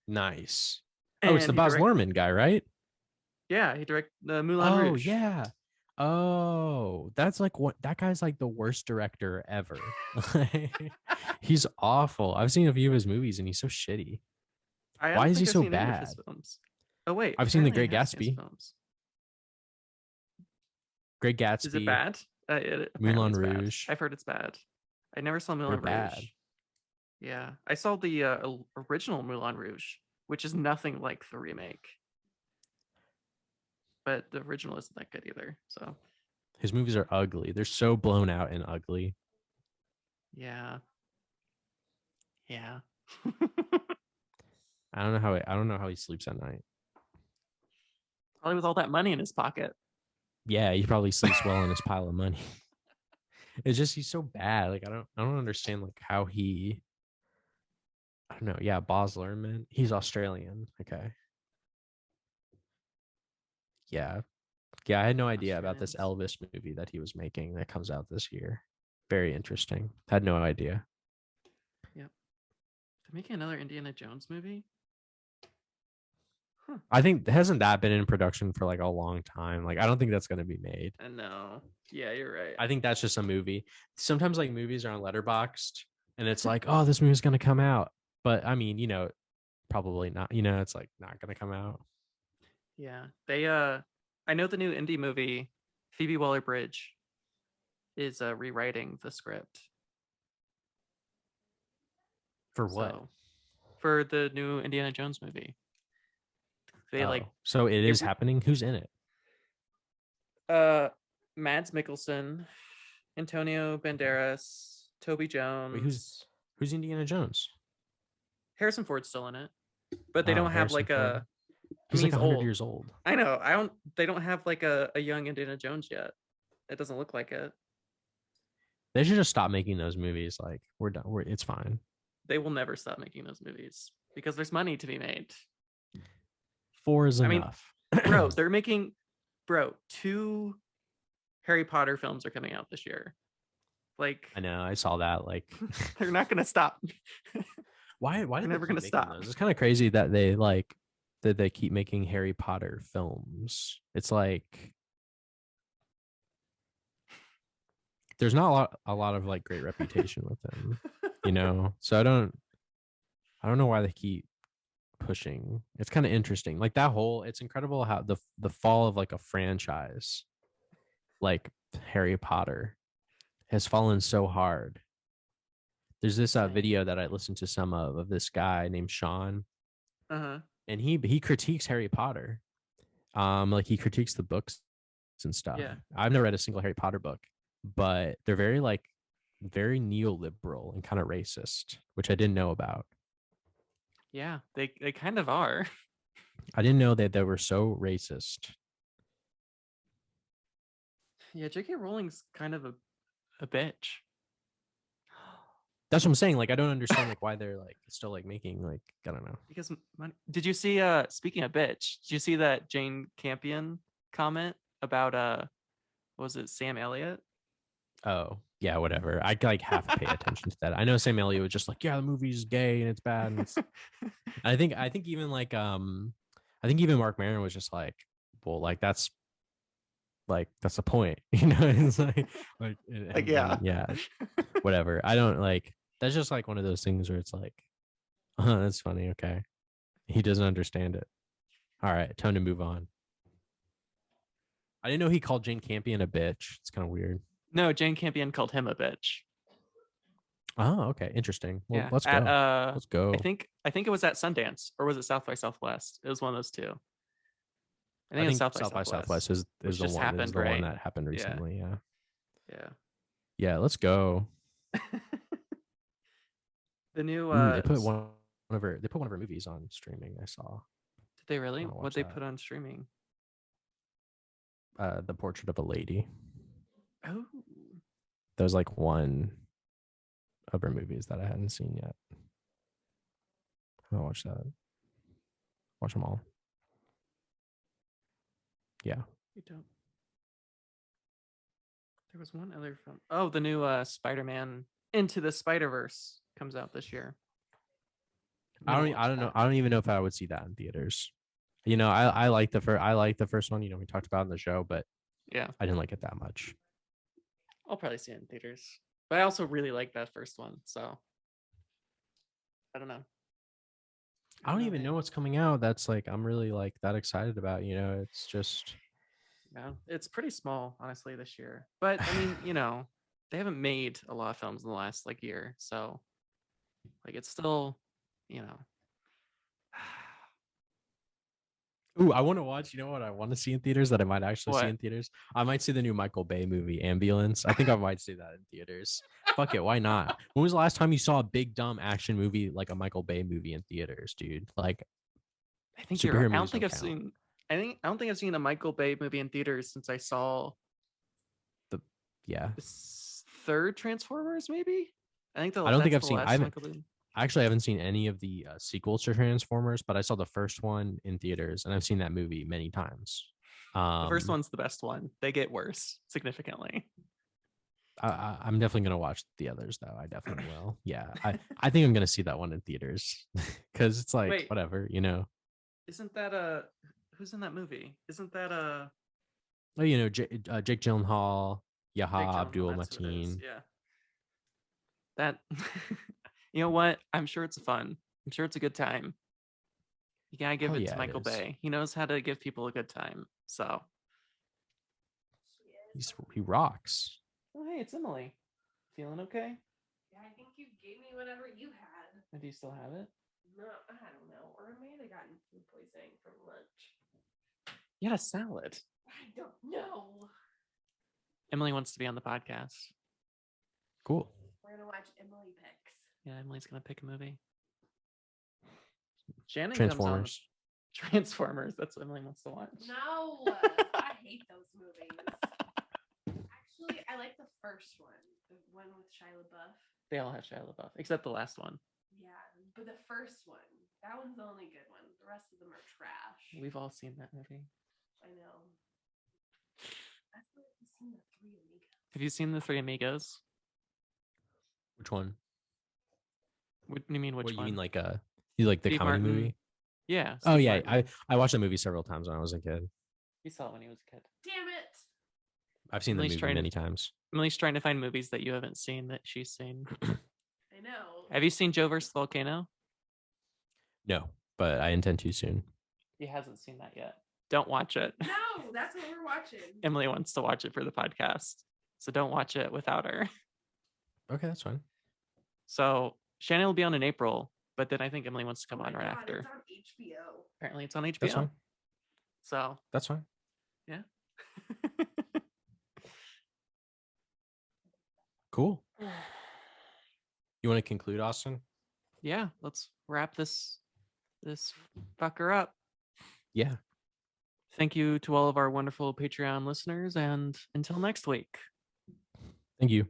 nice. Oh, it's the And Baz Luhrmann guy, right? Yeah, he directed the Moulin Rouge. Yeah. Oh, that's like what that guy's like the worst director ever. He's awful. I've seen a few of his movies and he's so shitty. Why is he so bad? Oh wait, I've seen The apparently Great I have seen his Gatsby. films. Great Gatsby. Is it bad? Apparently Moulin it's bad. Rouge. I've heard it's bad. I never saw Moulin Rouge. bad. Yeah, I saw the original Moulin Rouge, which is nothing like the remake. But the original isn't that good either. So His movies are ugly. They're so blown out and ugly. yeah. I don't know how he sleeps at night. Probably with all that money in his pocket. Yeah, he probably sleeps well in his pile of money. It's just he's so bad. Like I don't understand like how he. I don't know. Yeah, Baz Luhrmann. He's Australian. Okay. Yeah. I had no idea about this Elvis movie that he was making that comes out this year. Very interesting. Had no idea. Yep. They're making another Indiana Jones movie. Huh. I think hasn't that been in production for like a long time? Like I don't think that's gonna be made. I know. Yeah, you're right. I think that's just a movie. Sometimes like movies are on Letterboxd and it's like, oh, this movie's gonna come out. But I mean, probably not. It's like not gonna come out. Yeah. They I know the new indie movie, Phoebe Waller-Bridge, is rewriting the script. For what? So for the new Indiana Jones movie. They like Oh, so it they is happening. Who's in it? uh Mads Mikkelsen, Antonio Banderas, Toby Wait, Jones, who's Indiana Jones? Harrison Ford's still in it. But they Oh, don't have Harrison like Ford. I He's mean like he's 100 old. years old. I know. They don't have like a young Indiana Jones yet. It doesn't look like it. They should just stop making those movies. Like we're done. It's fine. They will never stop making those movies because there's money to be made. Four is I mean, enough. bro, they're making two Harry Potter films are coming out this year. Like I know. I saw that. Like, they're not gonna stop. why They're did they never keep gonna making stop. those? It's kind of crazy that they keep making Harry Potter films. It's like there's not a lot of like great reputation with them, So I don't know why they keep pushing. It's kind of interesting. Like that whole it's incredible how the fall of like a franchise like Harry Potter has fallen so hard. There's this video that I listened to some of this guy named Sean, Uh-huh. and he critiques Harry Potter. Like he critiques the books and stuff. Yeah. I've never read a single Harry Potter book, but they're very neoliberal and kind of racist, which I didn't know about. Yeah, they kind of are. I didn't know that they were so racist. Yeah, J.K. Rowling's kind of a bitch. That's what I'm saying. Like I don't understand like why they're like still like making like I don't know. Because money. Did you see speaking of bitch, did you see that Jane Campion comment about what was it, Sam Elliott? Oh yeah, whatever. I like have to pay attention to that. I know Sam Elliott was just like, yeah, the movie's gay and it's bad. And I think even like I think even Mark Maron was just well, like that's the point, It's Like yeah. yeah, whatever. I don't like that's just like one of those things where it's like, that's funny. Okay, he doesn't understand it. All right, time to move on. I didn't know he called Jane Campion a bitch. It's kind of weird. No, Jane Campion called him a bitch. Oh, okay, interesting. Well, Yeah. let's At go. Let's go. I think it was at Sundance, or was it South by Southwest? It was one of those two. I I think it's think South by South by Southwest. Southwest is Which the just one happened, the one right? that happened Yeah. recently. Yeah. Yeah. Yeah, let's go. The new They put they put one of her movies on streaming. I saw. did they really? I wanna What watch they that. put on streaming? The Portrait of a Lady. Oh. That was like one of her movies that I hadn't seen yet. I'll watch that. Watch them all. Yeah. You don't. There was one other film. Oh, the new Spider-Man Into the Spider-Verse comes out this year. I don't know. I don't even know if I would see that in theaters. I like the first one, we talked about in the show, but Yeah, I didn't like it that much. I'll probably see it in theaters. But I also really like that first one, so I don't know. I don't even know what's coming out that's like I'm really like that excited about, it's just Yeah, it's pretty small, honestly, this year. But I mean, they haven't made a lot of films in the last like year, so like it's still, you know. Ooh, I want to watch. You know what I want to see in theaters that I might actually see What? in theaters? I might see the new Michael Bay movie, Ambulance. I think I might see that in theaters. Fuck it, why not? When was the last time you saw a big dumb action movie like a Michael Bay movie in theaters, dude? Like I think you're right. superhero movies don't count. I don't think I've seen a Michael Bay movie in theaters since I saw Yeah. the third Transformers, maybe. I think I don't think that's I've the seen. last Michael Bay. I actually haven't seen any of the sequels to Transformers, but I saw the first one in theaters, and I've seen that movie many times. The first one's the best one. They get worse significantly. I'm definitely gonna watch the others though. I definitely will. Yeah, I think I'm gonna see that one in theaters because it's like Wait. whatever, Isn't that who's in that movie? Isn't that Oh, Jake Gyllenhaal, Yaha Abdul That's what it is. Mateen. Yeah. That you know what? I'm sure it's fun. I'm sure it's a good time. You gotta give Hell it yeah, to it Michael is. Bay. He knows how to give people a good time. So, He rocks. oh hey, it's Emily. Feeling okay? Yeah, I think you gave me whatever you had. Do you still have it? No, I don't know. Or I may have gotten food poisoning from lunch. You had a salad. I don't know. Emily wants to be on the podcast. Cool. We're gonna watch Emily picks. Yeah, Emily's gonna pick a movie. Shannon Transformers. comes on Transformers. That's what Emily wants to watch. No, I hate those movies. Actually, I like the first one, the one with Shia LaBeouf. They all have Shia LaBeouf, except the last one. Yeah, but the first one, that one's the only good one. The rest of them are trash. We've all seen that movie. I know. I've never seen the Three Amigos. Have you seen The Three Amigos? Which one? What do you mean? Which What one? you mean, you like the Steve comedy Martin. movie? Yeah. Oh Steve yeah, Martin. I watched that movie several times when I was a kid. He saw it when he was a kid. Damn it! I've seen the Emily's movie trying to- many times. Emily's trying to find movies that you haven't seen that she's seen. I know. Have you seen Joe vs. Volcano? No, but I intend to soon. He hasn't seen that yet. Don't watch it. No, that's what we're watching. Emily wants to watch it for the podcast, so don't watch it without her. Okay, that's fine. So Shannon will be on in April, but then I think Emily wants to come Oh my on right God, after. It's on HBO. Apparently, it's on HBO. That's fine. So That's fine. yeah. Cool. You want to conclude, Austin? Yeah, let's wrap this fucker up. Yeah. Thank you to all of our wonderful Patreon listeners, and until next week. Thank you.